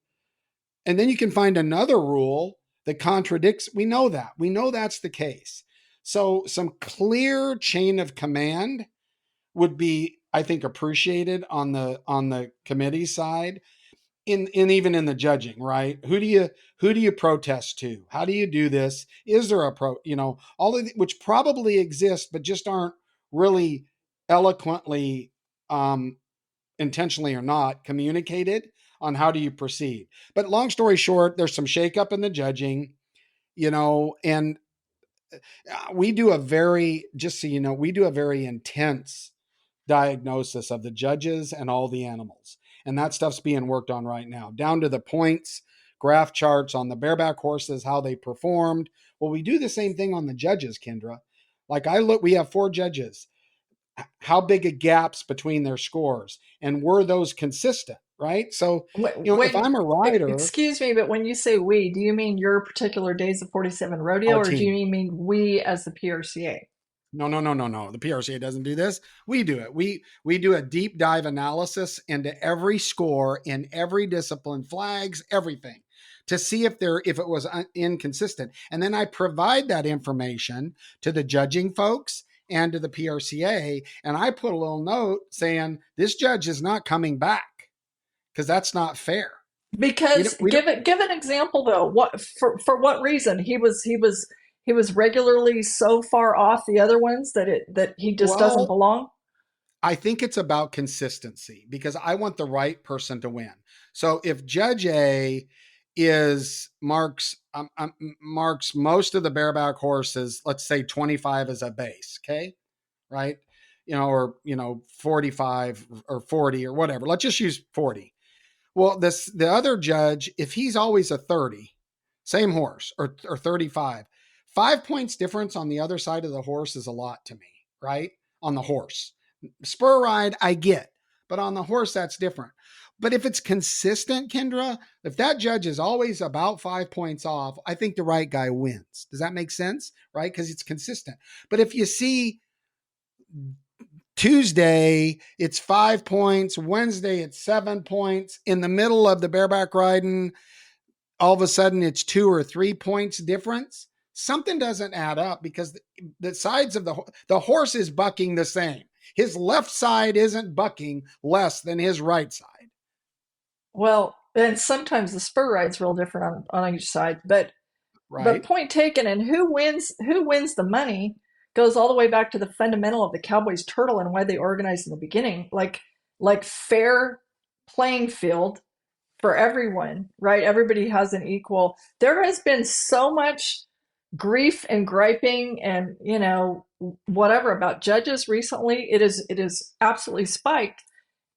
B: and then you can find another rule that contradicts. We know that. We know that's the case. So some clear chain of command would be, I think, appreciated on the committee side, in even in the judging, right? Who do you protest to? How do you do this? Is there a all of which probably exist, but just aren't really eloquently, intentionally or not, communicated on how do you proceed. But long story short, there's some shakeup in the judging, and we do a very, just so you know, we do a very intense diagnosis of the judges and all the animals. And that stuff's being worked on right now, down to the points, graph charts on the bareback horses, how they performed. Well, we do the same thing on the judges, Kendra. Like we have 4 judges. How big are gaps between their scores? And were those consistent, right? So, if I'm a rider.
D: Excuse me, but when you say we, do you mean your particular Days of 47 rodeo, or do you mean we as the PRCA?
B: No. The PRCA doesn't do this. We do it. We do a deep dive analysis into every score in every discipline, flags, everything, to see if it was inconsistent. And then I provide that information to the judging folks and to the PRCA. And I put a little note saying, this judge is not coming back, because that's not fair.
D: Because give an example though. What for what reason? He was regularly so far off the other ones that he just doesn't belong.
B: I think it's about consistency, because I want the right person to win. So if Judge A marks most of the bareback horses, let's say 25 as a base, okay, right? Or 45 or 40 or whatever. Let's just use 40. Well, the other judge, if he's always a 30, same horse, or 35, 5 points difference on the other side of the horse is a lot to me, right? On the horse. Spur ride, I get. But on the horse, that's different. But if it's consistent, Kendra, if that judge is always about 5 points off, I think the right guy wins. Does that make sense? Right? Because it's consistent. But if you see Tuesday, it's 5 points. Wednesday, it's 7 points. In the middle of the bareback riding, all of a sudden it's 2 or 3 points difference. Something doesn't add up because the sides of the horse is bucking the same. His left side isn't bucking less than his right side.
D: Well, and sometimes the spur ride's real different on each side, but
B: Right.
D: point taken. And who wins the money goes all the way back to the fundamental of the Cowboys turtle and why they organized in the beginning, like fair playing field for everyone, right? Everybody has an equal. There has been so much grief and griping and whatever about judges recently. It is absolutely spiked,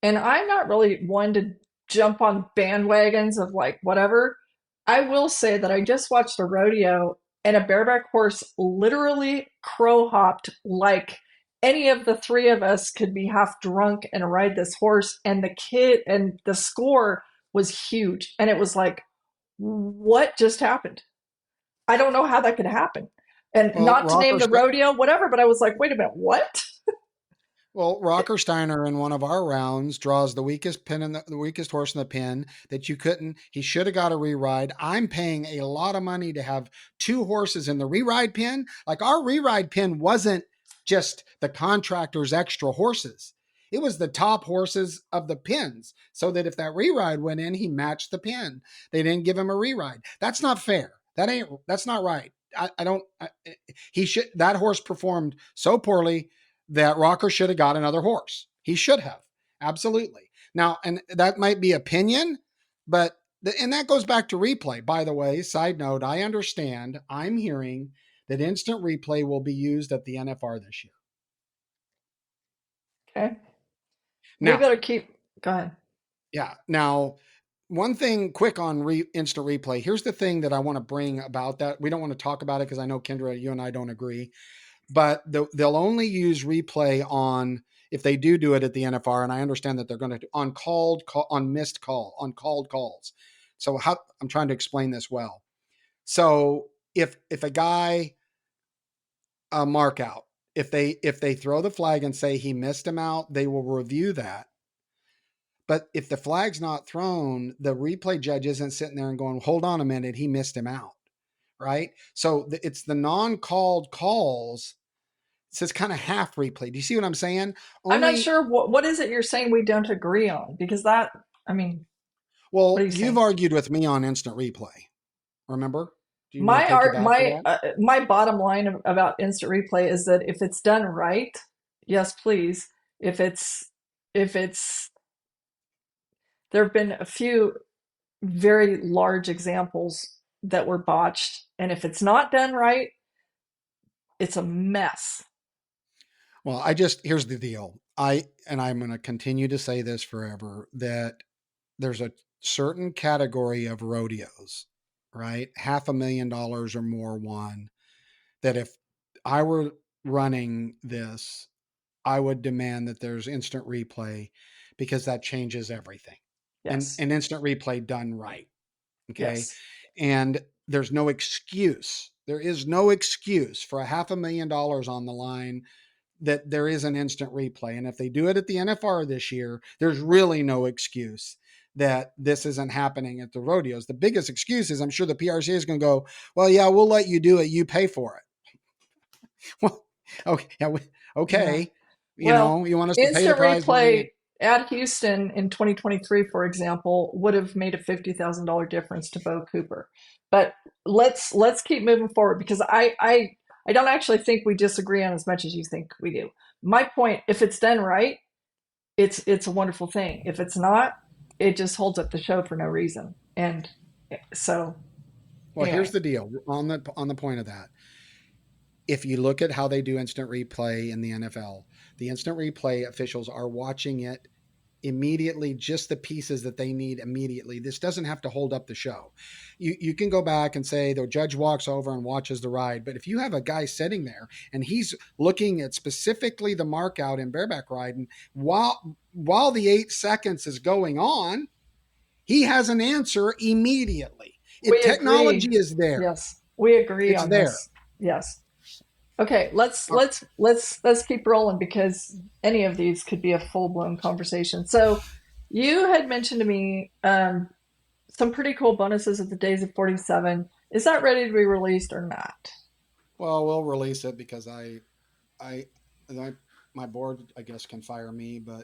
D: and I'm not really one to jump on bandwagons of like whatever. I will say that I just watched a rodeo and a bareback horse literally crow hopped like any of the three of us could be half drunk and ride this horse. And the kid and the score was huge. And it was like, what just happened? I don't know how that could happen. And
B: Well,
D: not to name the rodeo, whatever, but I was like, wait a minute, what?
B: Rockersteiner in one of our rounds draws the weakest pin in the weakest horse in the pin that you couldn't. He should have got a re-ride. I'm paying a lot of money to have two horses in the re-ride pin. Like our re-ride pin wasn't just the contractor's extra horses. It was the top horses of the pins, so that if that re-ride went in, he matched the pin. They didn't give him a re-ride. That's not fair. That's not right. That horse performed so poorly that Rocker should have got another horse. He should have. Absolutely. Now, and that might be opinion, but and that goes back to replay. By the way, side note, I'm hearing that instant replay will be used at the NFR this year.
D: Okay. We
B: Now,
D: better keep, go ahead.
B: yeah. Now, one thing quick on instant replay. Here's the thing that I want to bring about that. We don't want to talk about it because I know, Kendra, you and I don't agree. But they'll only use replay on if they do it at the NFR, and I understand that they're going to on missed call, on called calls. So I'm trying to explain this well. So if a guy mark out, if they throw the flag and say he missed him out, they will review that. But if the flag's not thrown, the replay judge isn't sitting there and going, "Hold on a minute, he missed him out." Right? So it's the non-called calls. So it's kind of half replay. Do you see what I'm saying?
D: I'm not sure what is it you're saying we don't agree on, because that, I mean,
B: Well,
D: what are you
B: you've
D: saying?
B: argued with me on instant replay. Remember? Do you want
D: My
B: to take it
D: art,
B: back to that?
D: my bottom line about instant replay is that if it's done right, yes, please. If it's there have been a few very large examples that were botched, and if it's not done right, it's a mess.
B: Well, here's the deal. I'm going to continue to say this forever, that there's a certain category of rodeos, right? $500,000 or more won, that if I were running this, I would demand that there's instant replay, because that changes everything.
D: Yes.
B: And instant replay done right. Okay.
D: Yes.
B: And there's no excuse. There is no excuse for $500,000 on the line that there is an instant replay. And if they do it at the NFR this year, there's really no excuse that this isn't happening at the rodeos. The biggest excuse is, I'm sure the PRCA is going to go, "Well, yeah, we'll let you do it. You pay for it." Well, okay. Yeah, okay.
D: Yeah.
B: You want us to pay the
D: Instant
B: prize money?
D: replay at Houston in 2023, for example, would have made a $50,000 difference to Bo Cooper. But let's keep moving forward, because I don't actually think we disagree on as much as you think we do. My point, if it's done right, it's a wonderful thing. If it's not, it just holds up the show for no reason. And so,
B: Well,
D: anyway.
B: here's the deal on the point of that. If you look at how they do instant replay in the NFL, the instant replay officials are watching it immediately, just the pieces that they need immediately. This doesn't have to hold up the show. You can go back and say the judge walks over and watches the ride, but if you have a guy sitting there and he's looking at specifically the mark out in bareback riding while the 8 seconds is going on, he has an answer immediately.
D: We
B: Technology
D: agree.
B: is there.
D: Yes, we agree
B: It's
D: on
B: there.
D: this. Yes. Okay, let's keep rolling, because any of these could be a full-blown conversation. So you had mentioned to me some pretty cool bonuses at the Days of 47. Is that ready to be released or not?
B: Well, we'll release it because my board, I guess, can fire me, but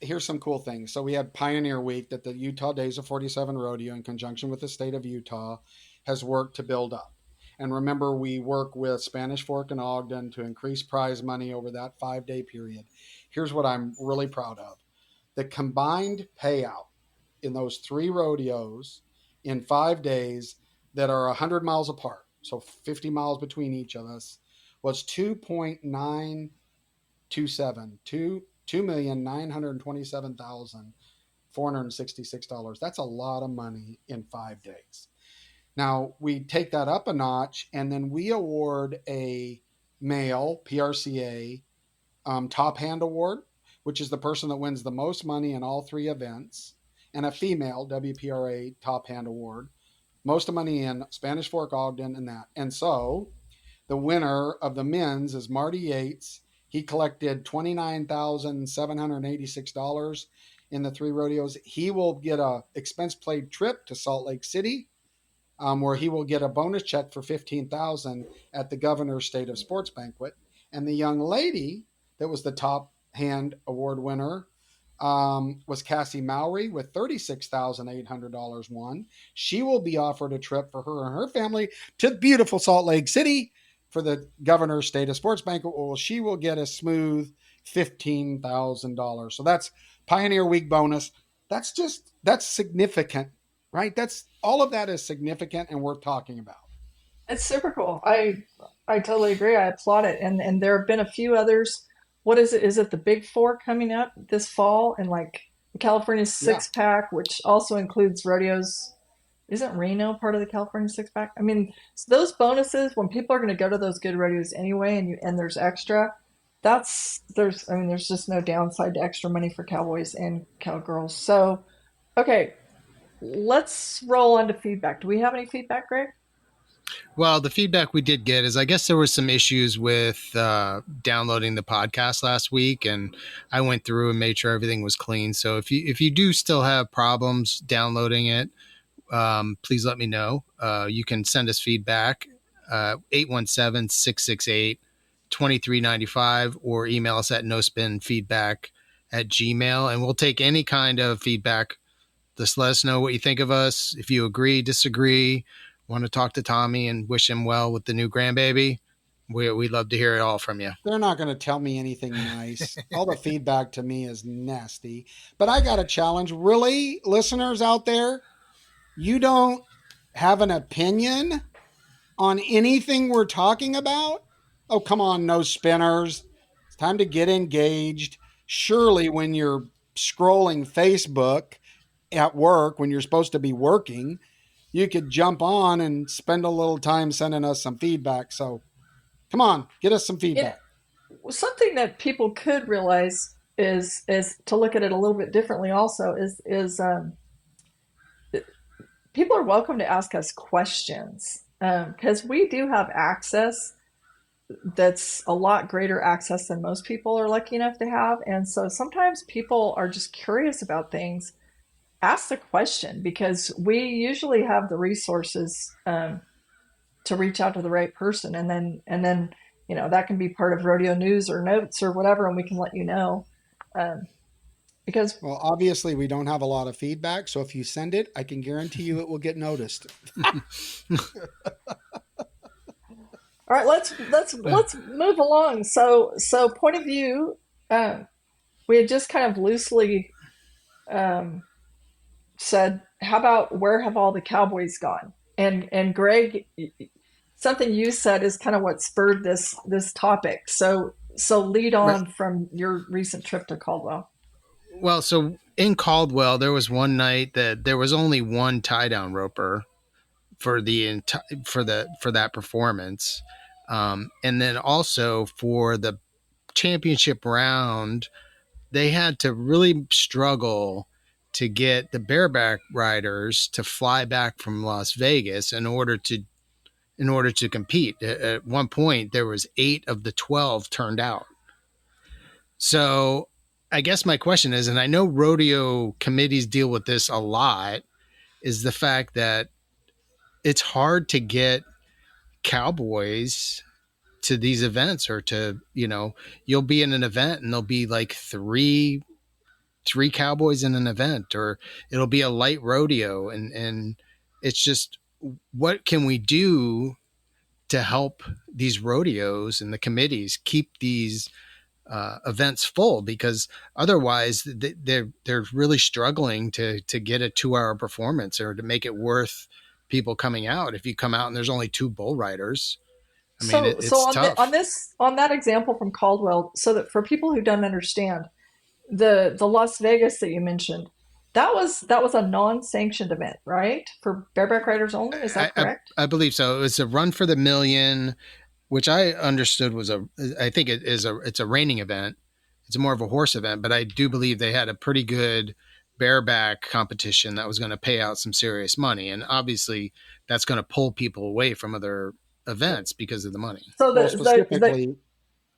B: here's some cool things. So we had Pioneer Week that the Utah Days of 47 Rodeo, in conjunction with the state of Utah, has worked to build up. And remember, we work with Spanish Fork and Ogden to increase prize money over that 5-day period. Here's what I'm really proud of. The combined payout in those 3 rodeos in 5 days that are 100 miles apart, so 50 miles between each of us, was $2.927, $2,927,466. That's a lot of money in 5 days. Now, we take that up a notch, and then we award a male PRCA top hand award, which is the person that wins the most money in all 3 events, and a female WPRA top hand award, most of money in Spanish Fork, Ogden, and that. And so the winner of the men's is Marty Yates. He collected $29,786 in the 3 rodeos. He will get a expense-paid trip to Salt Lake City, where he will get a bonus check for $15,000 at the Governor's State of Sports Banquet. And the young lady that was the top hand award winner was Cassie Mowry with $36,800 won. She will be offered a trip for her and her family to beautiful Salt Lake City for the Governor's State of Sports Banquet. Well, she will get a smooth $15,000. So that's Pioneer Week bonus. That's significant, right? All of that is significant and worth talking about.
D: It's super cool. I totally agree. I applaud it. And there have been a few others. What is it? Is it the Big Four coming up this fall? And like the California Six Pack, which also includes rodeos. Isn't Reno part of the California Six Pack? I mean, so those bonuses, when people are going to go to those good rodeos anyway, and there's extra, there's just no downside to extra money for Cowboys and Cowgirls. So, okay, let's roll on to feedback. Do we have any feedback, Greg?
C: Well, the feedback we did get is I guess there were some issues with downloading the podcast last week, and I went through and made sure everything was clean. So if you do still have problems downloading it, please let me know. You can send us feedback, 817-668-2395, or email us at nospinfeedback@gmail.com, and we'll take any kind of feedback. Just let us know what you think of us. If you agree, disagree, want to talk to Tommy and wish him well with the new grandbaby, we'd love to hear it all from you.
B: They're not going to tell me anything nice. All the feedback to me is nasty. But I got a challenge. Really, listeners out there, you don't have an opinion on anything we're talking about? Oh, come on, no spinners. It's time to get engaged. Surely when you're scrolling Facebook at work, when you're supposed to be working, you could jump on and spend a little time sending us some feedback. So come on, get us some feedback.
D: Something that people could realize is to look at it a little bit differently also is people are welcome to ask us questions, because we do have access that's a lot greater access than most people are lucky enough to have. And so sometimes people are just curious about things. Ask the question, because we usually have the resources to reach out to the right person, and then that can be part of rodeo news or notes or whatever, and we can let you know. Because
B: obviously we don't have a lot of feedback, so if you send it, I can guarantee you it will get noticed.
D: All right, let's move along. So point of view, we had just kind of loosely said, how about where have all the Cowboys gone? And Greg, something you said is kind of what spurred this topic. So So lead
C: Right.
D: on from your recent trip to Caldwell.
C: Well, so in Caldwell, there was one night that there was only one tie down roper for for that performance, and then also for the championship round, they had to really struggle to get the bareback riders to fly back from Las Vegas in order to compete. At one point, there was 8 of the 12 turned out. So I guess my question is, and I know rodeo committees deal with this a lot, is the fact that it's hard to get cowboys to these events, or to, you'll be in an event and there'll be like three cowboys in an event, or it'll be a light rodeo. And it's just, what can we do to help these rodeos and the committees keep these events full? Because otherwise they're really struggling to get a 2-hour performance, or to make it worth people coming out. If you come out and there's only 2 bull riders, I mean,
D: So
C: it's tough.
D: on that example from Caldwell, so that for people who don't understand, the Las Vegas that you mentioned, that was a non-sanctioned event, right? For bareback riders only, is that correct?
C: I believe so. It was a run for the million, which I understood was I think it's a reining event. It's more of a horse event, but I do believe they had a pretty good bareback competition that was going to pay out some serious money. And obviously that's going to pull people away from other events because of the money.
D: So
B: Well,
D: the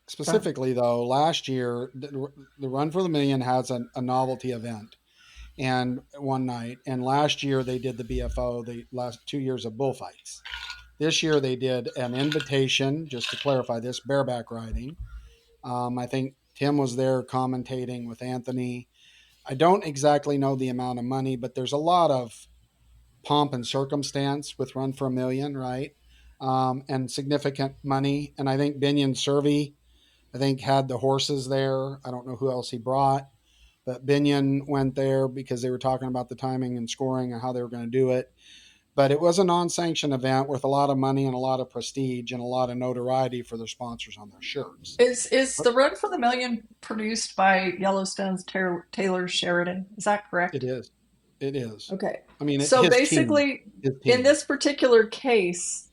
B: specifically though, last year the Run for the Million has a novelty event, and one night. And last year they did the BFO. The last 2 years of bullfights. This year they did an invitation. Just to clarify this, bareback riding. I think Tim was there commentating with Anthony. I don't exactly know the amount of money, but there's a lot of pomp and circumstance with Run for a Million, right? And significant money. And I think Binion Survey, I think, had the horses there. I don't know who else he brought, but Binion went there because they were talking about the timing and scoring and how they were going to do it. But it was a non-sanctioned event with a lot of money and a lot of prestige and a lot of notoriety for their sponsors on their shirts.
D: is the Run for the Million produced by Yellowstone's Taylor Sheridan? Is that
B: It
D: correct?
B: is. It is.
D: Okay.
B: I mean,
D: So
B: his team.
D: basically,
B: His
D: in
B: team.
D: this particular case,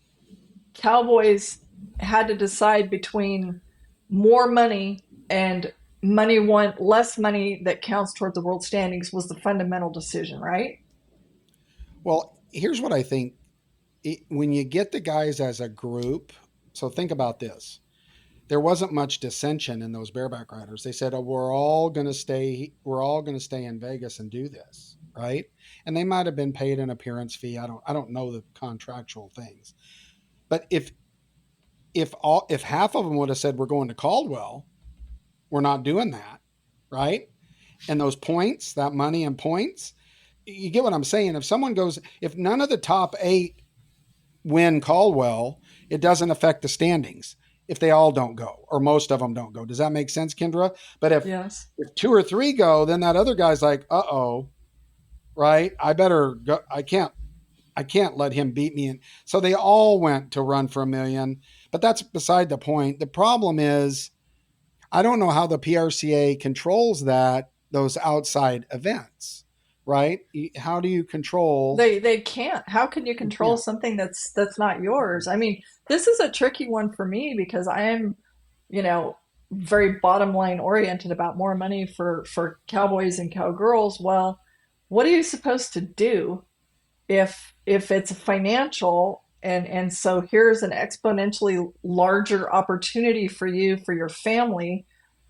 D: Cowboys had to decide between more money and money one less money that counts toward the world standings was the fundamental decision, right?
B: Well, here's what I think. When you get the guys as a group, so think about this. There wasn't much dissension in those bareback riders. They said, "Oh, we're all going to stay. We're all going to stay in Vegas and do this, right?" And they might have been paid an appearance fee. I don't know the contractual things. But if half of them would have said, "We're going to Caldwell," we're not doing that, right? And those points, that money and points, you get what I'm saying. If none of the top 8 win Caldwell, it doesn't affect the standings if they all don't go, or most of them don't go. Does that make sense, Kendra? But
D: Yes.
B: if 2 or 3 go, then that other guy's like, uh-oh, right? I better go. I can't let him beat me. And so they all went to Run for a Million, but that's beside the point. The problem is, I don't know how the PRCA controls those outside events, right? How do you control?
D: They can't. How can you
B: You
D: control
B: can't.
D: something that's not yours? I mean, this is a tricky one for me because I am, you know, very bottom line oriented about more money for cowboys and cowgirls. Well, what are you supposed to do if it's financial, and so here's an exponentially larger opportunity for you, for your family,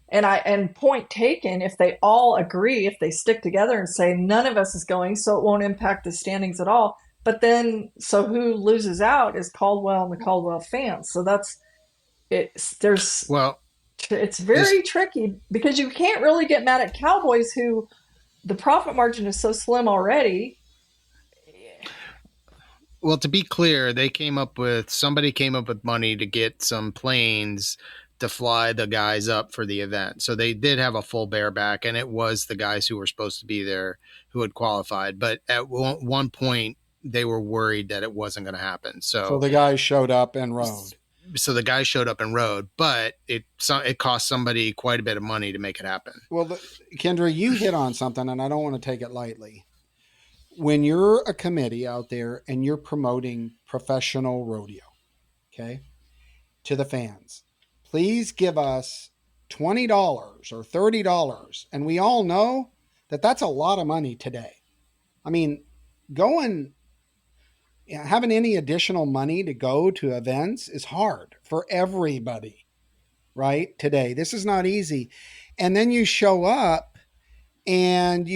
D: and point taken, if they all agree, if they stick together and say none of us is going, so it won't impact the standings at all. But then, so who loses out is Caldwell and the Caldwell fans. So that's
C: Well,
D: it's
C: just
D: very tricky because you can't really get mad at Cowboys, who the profit margin is so slim already.
C: Well, to be clear, somebody came up with money to get some planes to fly the guys up for the event. So they did have a full bareback, and it was the guys who were supposed to be there who had qualified. But at one point, they were worried that it wasn't going to happen.
B: So
C: So
B: the guys showed up and rode.
C: so the guy showed up and rode, but it cost somebody quite a bit of money to make it happen.
B: Well, Kendra, you hit on something, and I don't want to take it lightly. When you're a committee out there and you're promoting professional rodeo, okay, to the fans, please give us $20 or $30. And we all know that that's a lot of money today. I mean, having any additional money to go to events is hard for everybody, right? Today, this is not easy. And then you show up and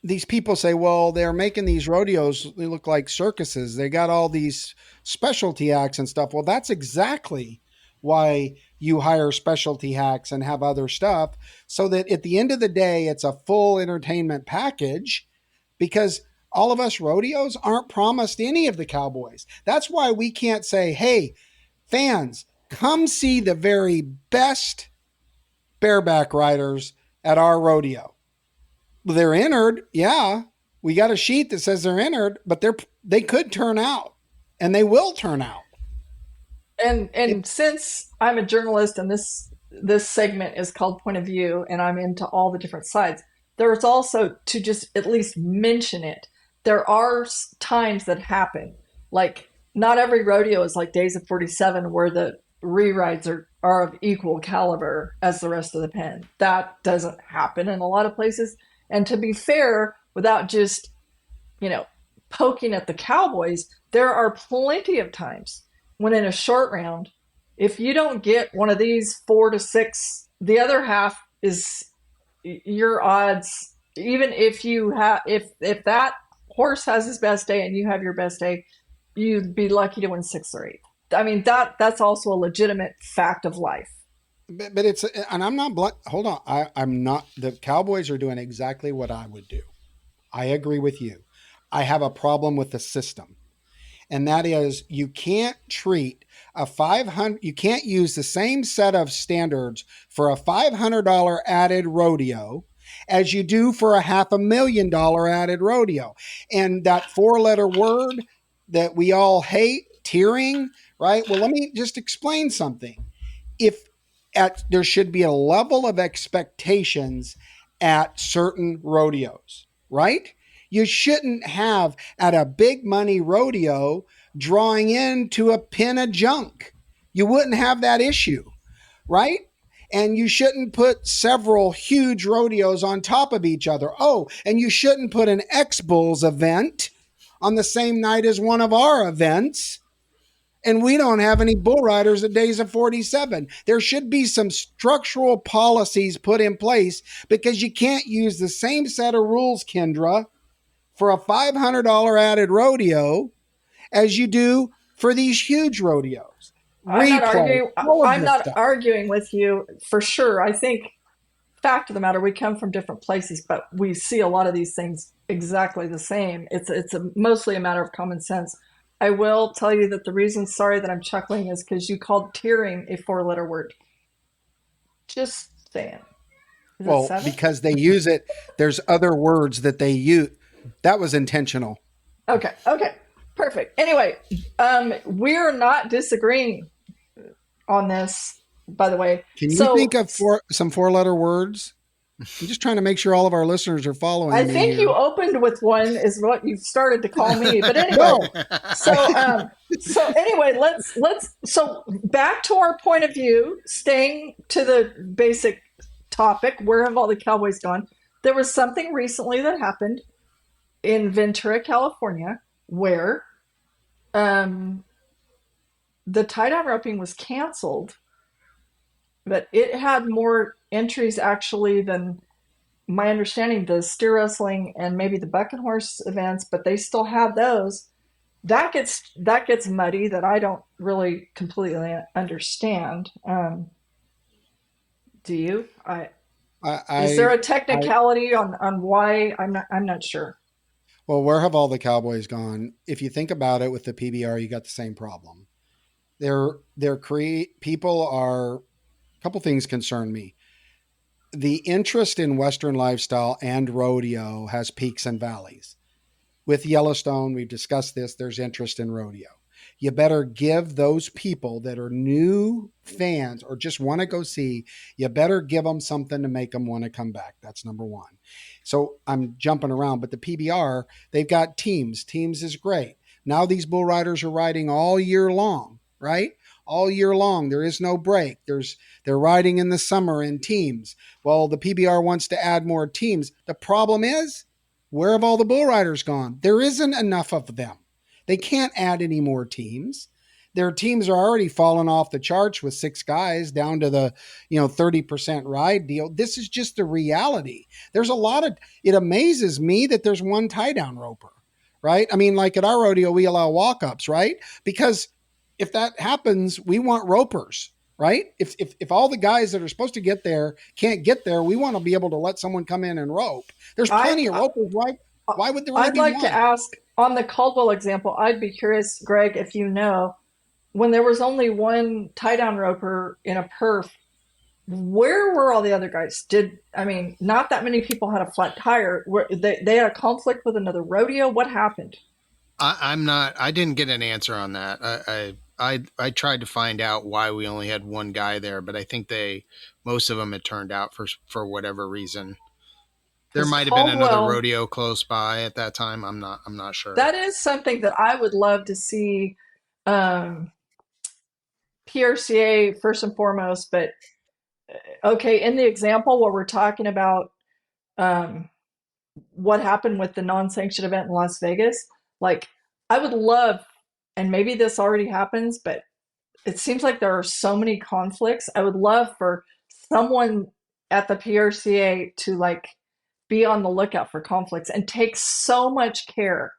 B: these people say, well, they're making these rodeos, they look like circuses. They got all these specialty acts and stuff. Well, that's exactly why you hire specialty acts and have other stuff, so that at the end of the day, it's a full entertainment package, because all of us rodeos aren't promised any of the Cowboys. That's why we can't say, hey, fans, come see the very best bareback riders at our rodeo. They're entered. Yeah, we got a sheet that says they're entered, but they could turn out, and they will turn out.
D: And since I'm a journalist and this segment is called Point of View, and I'm into all the different sides, there's also, to just at least mention it, there are times that happen. Like, not every rodeo is like Days of 47, where the rerides are of equal caliber as the rest of the pen. That doesn't happen in a lot of places. And to be fair, without just, poking at the Cowboys, there are plenty of times when in a short round, if you don't get one of these 4 to 6, the other half is your odds. Even if you have, if that horse has his best day and you have your best day, you'd be lucky to win 6th or 8th. I mean, that's also a legitimate fact of life.
B: But it's, and I'm not, hold on. I'm not, the Cowboys are doing exactly what I would do. I agree with you. I have a problem with the system. And that is, you can't treat you can't use the same set of standards for a $500 added rodeo as you do for a $500,000 added rodeo. And that 4-letter word that we all hate, tiering, right? Well, let me just explain something. There should be a level of expectations at certain rodeos, right? You shouldn't have, at a big money rodeo, drawing into a pen of junk. You wouldn't have that issue, right? And you shouldn't put several huge rodeos on top of each other. Oh, and you shouldn't put an X-Bulls event on the same night as one of our events. And we don't have any bull riders at Days of 47. There should be some structural policies put in place, because you can't use the same set of rules, Kendra, for a $500 added rodeo as you do for these huge rodeos.
D: I'm not arguing with you, for sure. I think, fact of the matter, we come from different places, but we see a lot of these things exactly the same. It's mostly a matter of common sense. I will tell you that the reason, sorry that I'm chuckling, is because you called tiering a 4-letter word. Just saying.
B: Well, because they use it, there's other words that they use. That was intentional.
D: Okay, perfect. Anyway, we're not disagreeing on this, by the way.
B: Can you think of some 4-letter words? I'm just trying to make sure all of our listeners are following.
D: I think you opened with one, is what you started to call me. But anyway, so anyway, so back to our point of view, staying to the basic topic. Where have all the Cowboys gone? There was something recently that happened in Ventura, California, where the tie-down roping was canceled, but it had more entries actually than, my understanding, the steer wrestling and maybe the buck and horse events, but they still have those. That gets muddy, that I don't really completely understand. Do you? Is there a technicality on why? I'm not sure.
B: Well, where have all the Cowboys gone? If you think about it, with the PBR, you got the same problem. People are, a couple things concern me. The interest in Western lifestyle and rodeo has peaks and valleys. With Yellowstone, we've discussed this, there's interest in rodeo. you better give those people that are new fans or just want to go see, you better give them something to make them want to come back. That's number one. So I'm jumping around, but the PBR, they've got teams. Teams is great. Now these bull riders are riding all year long, right? All year long. There is no break. They're riding in the summer in teams. Well, the PBR wants to add more teams. The problem is, where have all the bull riders gone? There isn't enough of them. They can't add any more teams. Their teams are already falling off the charts with 6 guys down to the 30% ride deal. This is just the reality. There's a lot of, it amazes me that there's one tie down roper, right? I mean, like at our rodeo, we allow walk-ups, right? Because if that happens, we want ropers, right? If all the guys that are supposed to get there can't get there, we want to be able to let someone come in and rope. There's plenty of ropers. Why would there only
D: I'd
B: be
D: like
B: one?
D: to ask on the Caldwell example, I'd be curious, Greg, if you know, when there was only one tie down roper in a perf, where were all the other guys? Not that many people had a flat tire. They had a conflict with another rodeo? What happened?
C: I didn't get an answer on that. I tried to find out why we only had one guy there, but I think most of them had turned out for whatever reason. There might have been another rodeo close by at that time. I'm not sure.
D: That is something that I would love to see. PRCA first and foremost, but okay, in the example where we're talking about what happened with the non-sanctioned event in Las Vegas, like I would love, and maybe this already happens, but it seems like there are so many conflicts. I would love for someone at the PRCA to like be on the lookout for conflicts and take so much care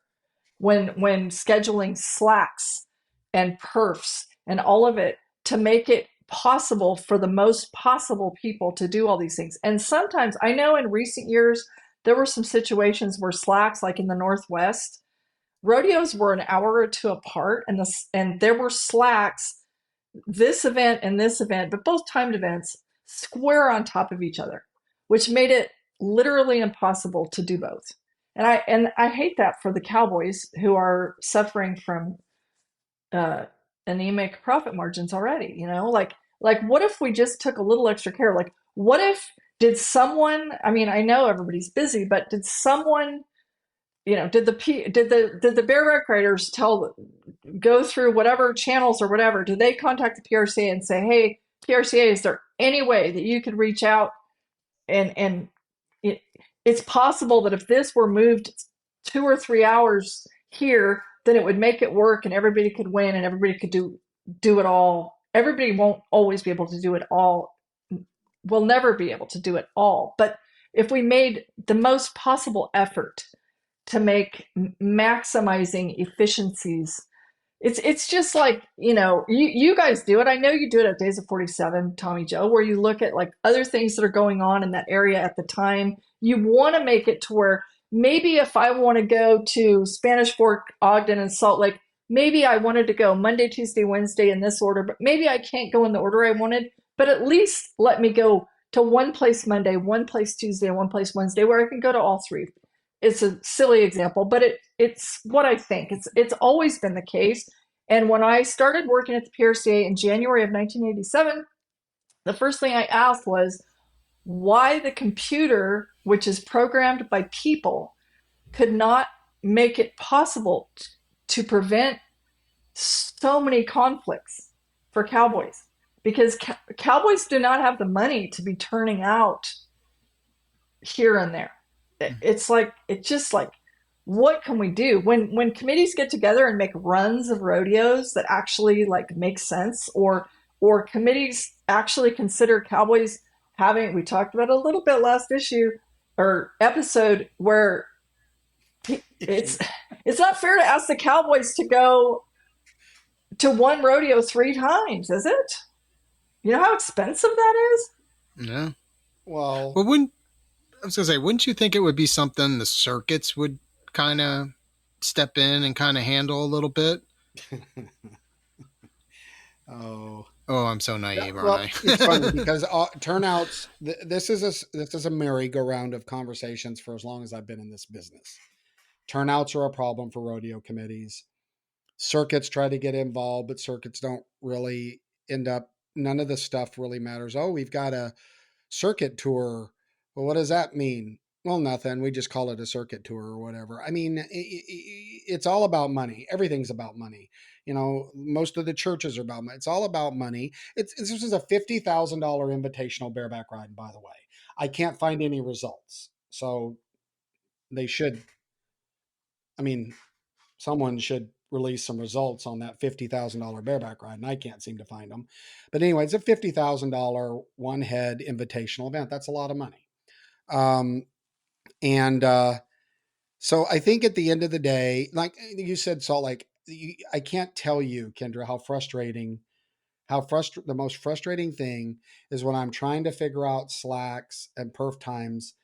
D: when scheduling slacks and perfs and all of it to make it possible for the most possible people to do all these things. And sometimes I know in recent years there were some situations where slacks, like in the Northwest, rodeos were an hour or two apart, and there were slacks, this event and this event, but both timed events, square on top of each other, which made it literally impossible to do both. And I hate that for the Cowboys, who are suffering from anemic profit margins already. Like what if we just took a little extra care? Like what if did someone? I mean, I know everybody's busy, but did someone? Did the Bear Rec Riders go through whatever channels or whatever? Did they contact the PRCA and say, "Hey, PRCA, is there any way that you could reach out and it's possible that if this were moved 2 or 3 hours here, then it would make it work and everybody could win and everybody could do it all." Everybody won't always be able to do it all. We'll never be able to do it all. But if we made the most possible effort to make maximizing efficiencies, it's just like, you guys do it. I know you do it at Days of 47, Tommy Joe, where you look at like other things that are going on in that area at the time. You want to make it to where maybe if I want to go to Spanish Fork, Ogden, and Salt Lake, maybe I wanted to go Monday, Tuesday, Wednesday in this order, but maybe I can't go in the order I wanted, but at least let me go to one place Monday, one place Tuesday, and one place Wednesday where I can go to all three. It's a silly example, but it's what I think. It's always been the case. And when I started working at the PRCA in January of 1987, the first thing I asked was why the computer, which is programmed by people, could not make it possible to prevent so many conflicts for Cowboys. Because Cowboys do not have the money to be turning out here and there. It's just like, what can we do when committees get together and make runs of rodeos that actually like make sense, or committees actually consider Cowboys having, we talked about a little bit last issue or episode, where it's not fair to ask the Cowboys to go to one rodeo 3 times, is it? You know how expensive that is?
C: Yeah.
B: Well,
C: wouldn't you think it would be something the circuits would kind of step in and kind of handle a little bit?
B: Oh,
C: I'm so naive,
B: well,
C: aren't I?
B: It's funny because turnouts. This is a merry-go-round of conversations for as long as I've been in this business. Turnouts are a problem for rodeo committees. Circuits try to get involved, but circuits don't really end up, none of the stuff really matters. Oh, we've got a circuit tour. Well, what does that mean? Well, nothing. We just call it a circuit tour or whatever. I mean, it's all about money. Everything's about money. Most of the churches are about money. It's all about money. This is a $50,000 invitational bareback ride, by the way. I can't find any results. So they should, I mean, someone should release some results on that $50,000 bareback ride, and I can't seem to find them. But anyway, it's a $50,000 one head invitational event. That's a lot of money. And so I think at the end of the day, like you said, Salt Lake, I can't tell you, Kendra, the most frustrating thing is when I'm trying to figure out slacks and perf times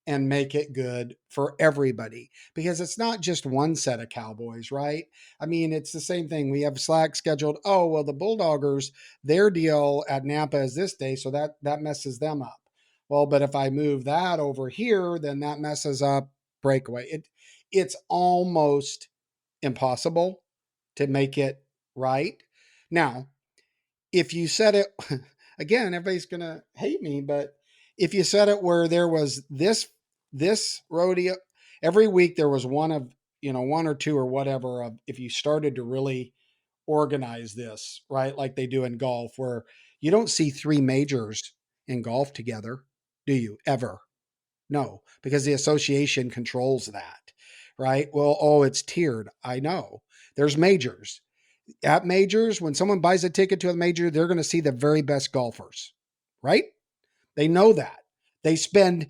B: and make it good for everybody, because it's not just one set of Cowboys, right? I mean, it's the same thing. We have slack scheduled. Oh, well, the Bulldoggers, their deal at Nampa is this day, so that messes them up. Well, but if I move that over here, then that messes up breakaway. It's almost impossible to make it right. Now, if you set it again, everybody's gonna hate me, but if you set it where there was this rodeo every week, there was one or two or whatever of, if you started to really organize this, right, like they do in golf, where you don't see three majors in golf together, do you ever? No, because the association controls that, right? Well, oh, it's tiered. I know. There's majors. At majors, when someone buys a ticket to a major, they're going to see the very best golfers, right? They know that. They spend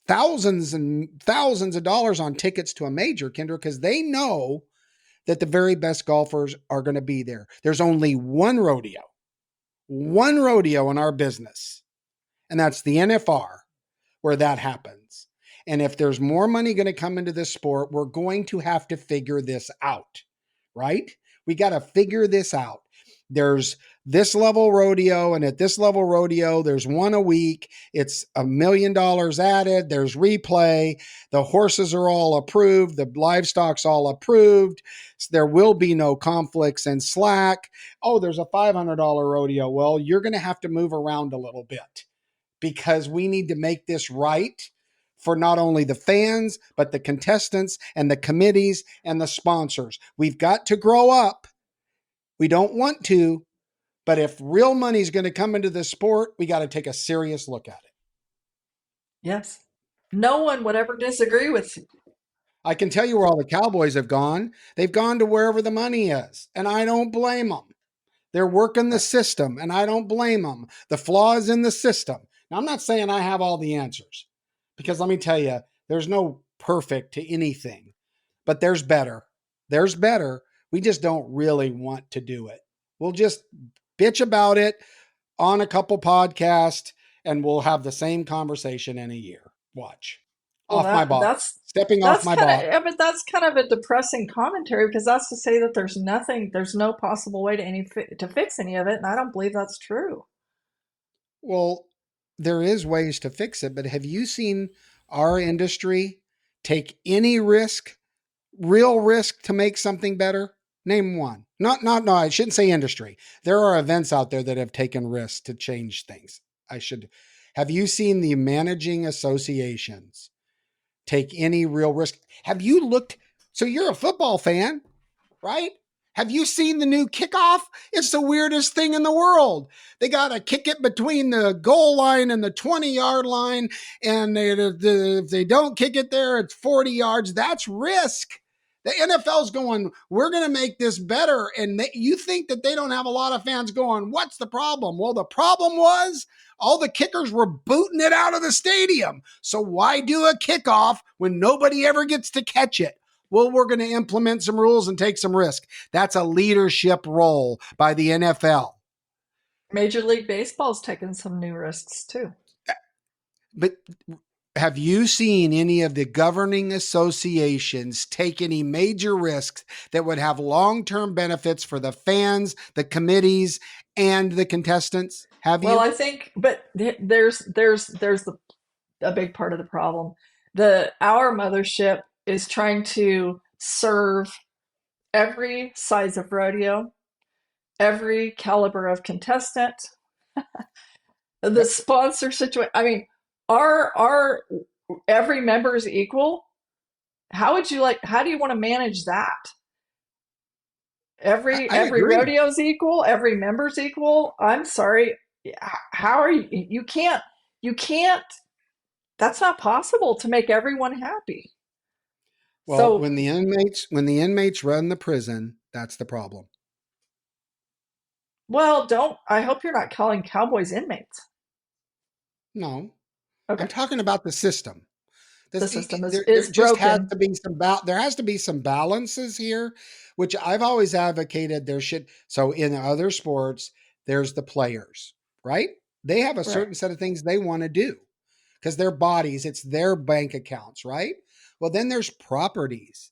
B: thousands and thousands of dollars on tickets to a major, Kendra, because they know that the very best golfers are going to be there. There's only one rodeo in our business, and that's the NFR, where that happens. And if there's more money going to come into this sport, we're going to have to figure this out, right? We got to figure this out. There's this level rodeo, and at this level rodeo, there's one a week. It's $1 million added. There's replay. The horses are all approved. The livestock's all approved. So there will be no conflicts and slack. Oh, there's a $500 rodeo. Well, you're going to have to move around a little bit, because we need to make this right for not only the fans, but the contestants and the committees and the sponsors. We've got to grow up. We don't want to, but if real money is going to come into this sport, we got to take a serious look at it.
D: Yes. No one would ever disagree with you.
B: I can tell you where all the Cowboys have gone. They've gone to wherever the money is, and I don't blame them. They're working the system, and I don't blame them. The flaw is in the system. Now, I'm not saying I have all the answers, because let me tell you, there's no perfect to anything, but there's better. There's better. We just don't really want to do it. We'll just bitch about it on a couple podcasts, and we'll have the same conversation in a year. Watch.
D: Well,
B: Off my box. Stepping off my box.
D: Yeah, but that's kind of a depressing commentary, because that's to say that there's no possible way to fix any of it, and I don't believe that's true.
B: Well, there is ways to fix it, but have you seen our industry take any real risk to make something better? Name one. No, I shouldn't say industry. There are events out there that have taken risks to change things. Have you seen the managing associations take any real risk? Have you looked? So you're a football fan, right? Have you seen the new kickoff? It's the weirdest thing in the world. They got to kick it between the goal line and the 20-yard line, and if they don't kick it there, it's 40 yards. That's risk. The NFL's going, we're going to make this better. And you think that they don't have a lot of fans going, what's the problem? Well, the problem was all the kickers were booting it out of the stadium. So why do a kickoff when nobody ever gets to catch it? Well, we're going to implement some rules and take some risk. That's a leadership role by the NFL.
D: Major League Baseball's taken some new risks too.
B: But have you seen any of the governing associations take any major risks that would have long-term benefits for the fans, the committees, and the contestants? Have you?
D: Well, I think, but there's a big part of the problem. Our mothership is trying to serve every size of rodeo, every caliber of contestant, the
B: Yep.
D: sponsor situation. I mean, are every member is equal? How do you want to manage that? Every
B: I
D: every
B: agree.
D: rodeo's equal, every member's equal. I'm sorry. How are you can't that's not possible to make everyone happy.
B: Well,
D: So,
B: when the inmates run the prison, that's the problem.
D: well, don't I hope you're not calling Cowboys inmates.
B: No, I'm
D: Okay.
B: talking about the system.
D: The
B: This,
D: system is
B: there
D: is
B: just has
D: broken.
B: to be there has to be some balances here, which I've always advocated there should. So in other sports, there's the players, right? They have a
D: Right.
B: certain set of things they want to do because their bodies, it's their bank accounts, right? Well, then there's properties.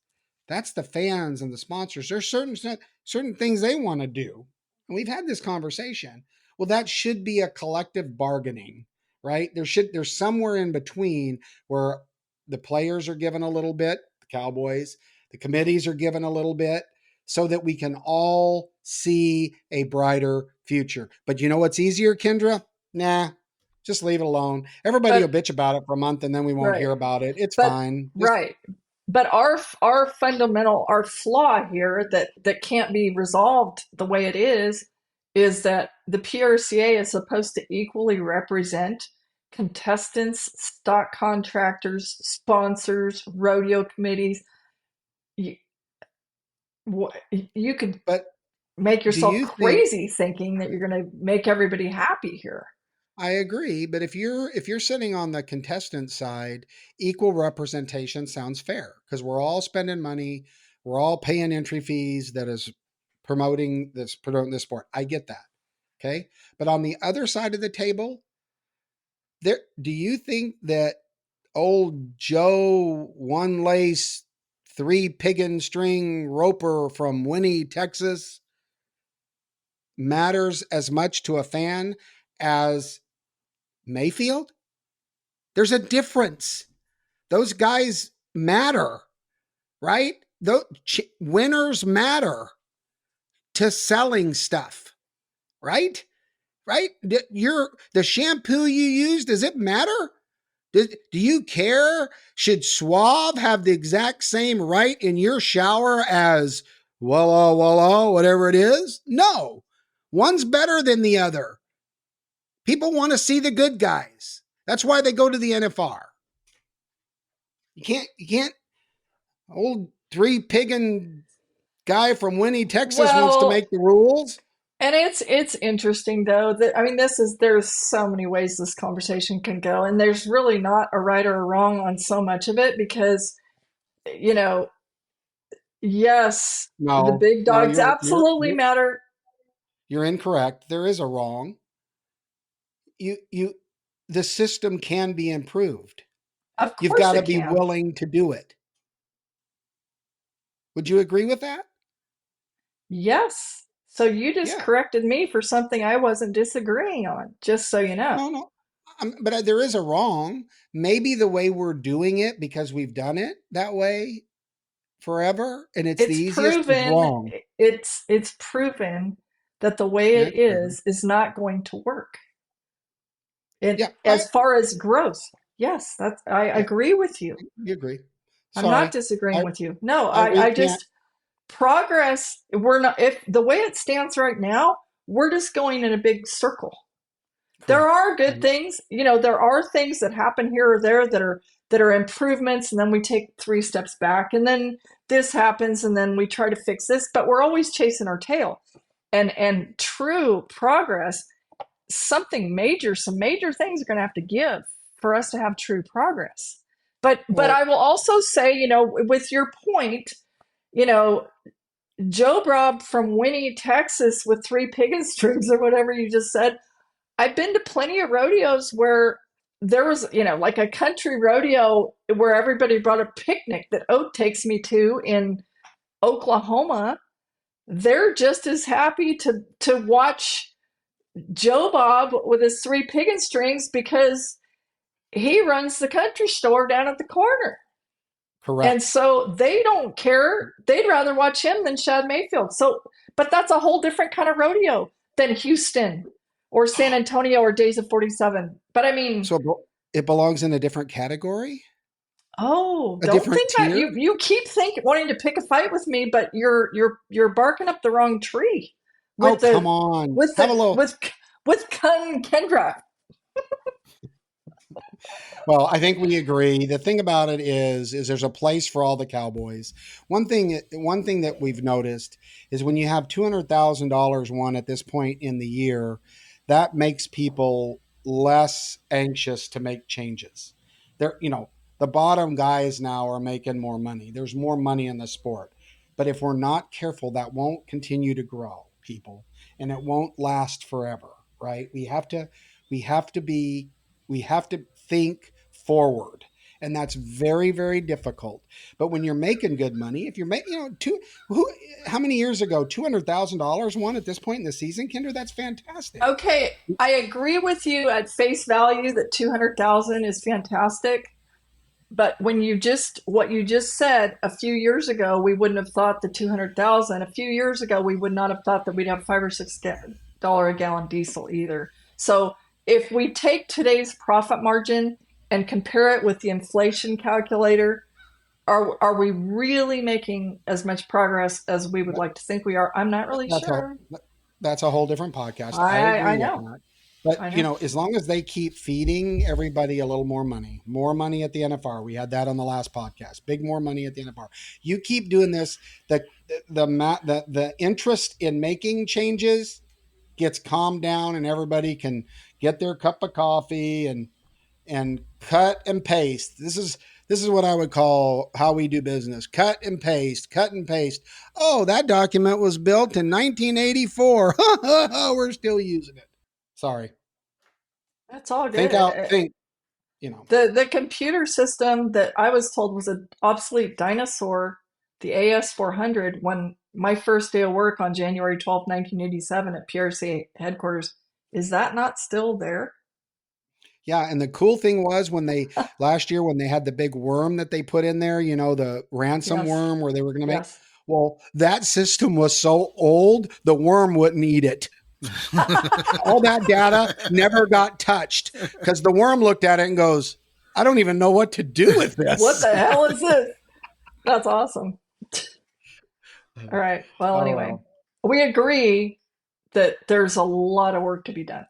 B: That's the fans and the sponsors. There's certain things they want to do. And we've had this conversation. Well, that should be a collective bargaining, right? There's somewhere in between where the players are given a little bit, the Cowboys, the committees are given a little bit, so that we can all see a brighter future. But you know what's easier, Kendra? Nah, just leave it alone. Everybody will
D: But
B: bitch about it for a month and then we won't hear
D: right.
B: about it. It's
D: But
B: fine. Just
D: right. But our flaw here that can't be resolved the way it is that the PRCA is supposed to equally represent contestants, stock contractors, sponsors, rodeo committees. You, you could
B: but
D: make
B: do
D: yourself
B: you think
D: crazy thinking that you're going to make everybody happy here.
B: I agree, but if you're sitting on the contestant side, equal representation sounds fair because we're all spending money, we're all paying entry fees promoting this sport. I get that. Okay? But on the other side of the table, there do you think that old Joe one lace three piggin string roper from Winnie, Texas matters as much to a fan as Mayfield? There's a difference. Those guys matter, right? Those winners matter to selling stuff, right? Right? The shampoo you use, does it matter? Do you care? Should Suave have the exact same right in your shower as Walla, whatever it is? No. One's better than the other. People want to see the good guys. That's why they go to the NFR. You can't old three piggin guy from Winnie, Texas wants to
D: Well,
B: make the rules.
D: and it's interesting though that I mean there's so many ways this conversation can go, and there's really not a right or a wrong on so much of it because you know yes, the
B: No,
D: big
B: no,
D: dogs absolutely
B: you're
D: matter.
B: you're incorrect. There is a wrong. You the system can be improved.
D: Of
B: You've
D: course
B: got to
D: it
B: be
D: can.
B: willing to do it. Would you agree with that?
D: Yes. So you just
B: Yeah.
D: corrected me for something I wasn't disagreeing on, just so you know.
B: No, no. But there is a wrong. Maybe the way we're doing it because we've done it that way forever and it's the
D: It's
B: easiest is
D: proven
B: wrong.
D: it's proven that the way
B: Yeah,
D: it
B: it's proven.
D: is not going to work. And
B: Yeah,
D: as far as growth, yes, that's I
B: yeah,
D: agree with you.
B: you agree.
D: I'm not
B: Sorry.
D: disagreeing
B: I
D: with you. No,
B: we
D: I
B: can't.
D: just progress, we're not if the way it stands right now, we're just going in a big circle. There
B: Correct.
D: are good things, there are things that happen here or there that are improvements, and then we take three steps back, and then this happens, and then we try to fix this, but we're always chasing our tail. And true progress, some major things are going to have to give for us to have true progress. But I
B: Well,
D: will also say, with your point, you know, Joe Bob from Winnie, Texas, with three piggin strings or whatever you just said. I've been to plenty of rodeos where there was, like a country rodeo where everybody brought a picnic that Oak takes me to in Oklahoma. They're just as happy to watch Joe Bob with his three piggin strings because he runs the country store down at the corner. And
B: Correct.
D: so they don't care. They'd rather watch him than Shad Mayfield. So, but that's a whole different kind of rodeo than Houston or San Antonio or Days of 47. But I mean,
B: So it belongs in a different category,
D: oh,
B: a
D: don't
B: different
D: think that
B: tier.
D: you keep wanting to pick a fight with me, but you're barking up the wrong tree
B: Oh,
D: with
B: come
D: the
B: on.
D: with
B: Have
D: the
B: a little.
D: with Kendra.
B: Well, I think we agree. The thing about it is there's a place for all the Cowboys. One thing that we've noticed is when you have $200,000 won at this point in the year, that makes people less anxious to make changes. The bottom guys now are making more money. There's more money in the sport. But if we're not careful, that won't continue to grow, people, and it won't last forever, right? We have to we have to think forward, and that's very, very difficult. But when you're making good money, if you're making, how many years ago $200,000 won at this point in the season, Kinder? That's fantastic.
D: Okay, I agree with you at face value that 200,000 is fantastic. But when what you just said a few years ago, we wouldn't have thought the 200,000. A few years ago, we would not have thought that we'd have $5 or $6 a gallon diesel either. So if we take today's profit margin and compare it with the inflation calculator, are we really making as much progress as we would like to think we are? I'm not really
B: That's a
D: sure.
B: that's a whole different podcast. I
D: I
B: agree with
D: know.
B: that. But
D: I know.
B: as long as they keep feeding everybody a little more money at the NFR. We had that on the last podcast. Big more money at the NFR. You keep doing this, the interest in making changes gets calmed down, and everybody can get their cup of coffee and cut and paste. This is what I would call how we do business. Cut and paste, cut and paste. Oh, that document was built in 1984. We're still using it. Sorry.
D: That's all
B: Think
D: good.
B: out, think.
D: The computer system that I was told was an obsolete dinosaur, the AS400, when my first day of work on January 12th, 1987 at PRC headquarters, is that not still there?
B: Yeah, and the cool thing was when they last year when they had the big worm that they put in there, the ransom
D: Yes.
B: worm where they were going to make.
D: Yes.
B: Well, that system was so old, the worm wouldn't eat it. All that data never got touched because the worm looked at it and goes, I don't even know what to do with
D: What
B: this.
D: the hell is this? That's awesome. All right. Well,
B: Oh,
D: anyway,
B: well.
D: we agree that there's a lot of work to be done.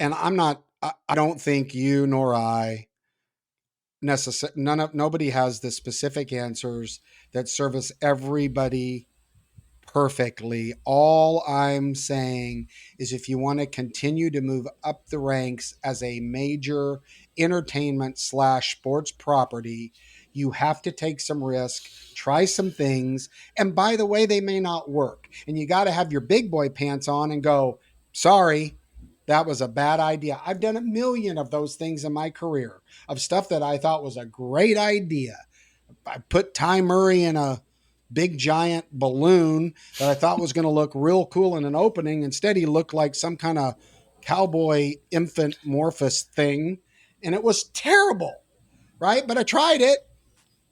B: And I don't think you nor I nobody has the specific answers that service everybody perfectly. All I'm saying is if you want to continue to move up the ranks as a major entertainment/sports property, you have to take some risk, try some things. And by the way, they may not work. And you got to have your big boy pants on and go, sorry, that was a bad idea. I've done a million of those things in my career of stuff that I thought was a great idea. I put Ty Murray in a big giant balloon that I thought was going to look real cool in an opening. Instead, he looked like some kind of cowboy infant morphous thing. And it was terrible, right? But I tried it.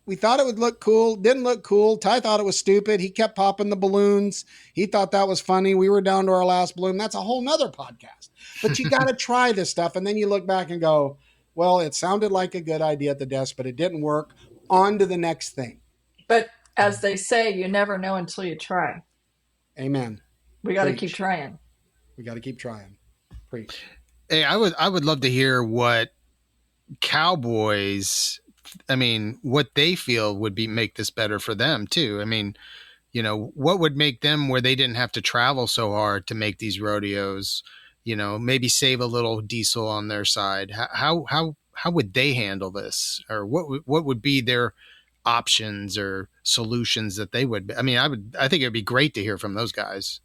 B: We thought it would look cool. Didn't look cool. Ty thought it was stupid. He kept popping the balloons. He thought that was funny. We were down to our last balloon. That's a whole nother podcast. But you got to try this stuff. And then you look back and go, well, it sounded like a good idea at the desk, but it didn't work. On to the next thing.
D: But as they say, you never know until you try.
B: Amen.
D: We got to keep
B: Preach.
D: trying.
B: We got to keep trying. Preach.
C: Hey, I would love to hear what Cowboys, what they feel would make this better for them too. What would make them where they didn't have to travel so hard to make these rodeos, maybe save a little diesel on their side. How would they handle this, or what would be their options or solutions that they would? I think it'd be great to hear from those guys.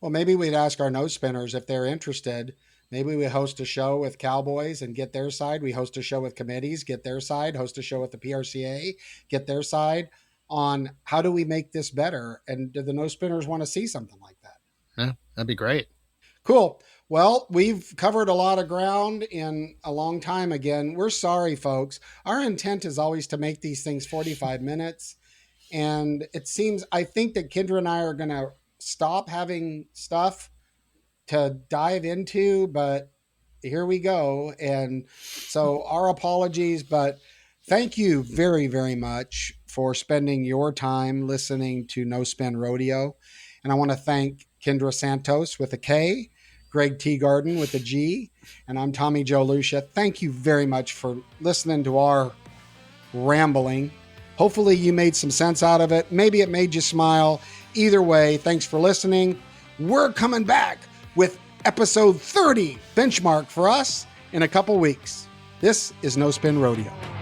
B: Well, maybe we'd ask our nose spinners if they're interested. Maybe we host a show with Cowboys and get their side. We host a show with committees, get their side. Host a show with the PRCA, get their side on how do we make this better. And do the nose spinners want to see something like that?
C: Yeah, that'd be great.
B: Cool. Well, we've covered a lot of ground in a long time again. We're sorry, folks. Our intent is always to make these things 45 minutes. And it seems, I think that Kendra and I are going to stop having stuff to dive into, but here we go. And so our apologies, but thank you very, very much for spending your time listening to No Spin Rodeo. And I want to thank Kendra Santos with a K, Greg Teagarden with a G, and I'm Tommy Joe Lucia. Thank you very much for listening to our rambling. Hopefully you made some sense out of it. Maybe it made you smile. Either way, thanks for listening. We're coming back with episode 30, benchmark for us, in a couple weeks. This is No Spin Rodeo.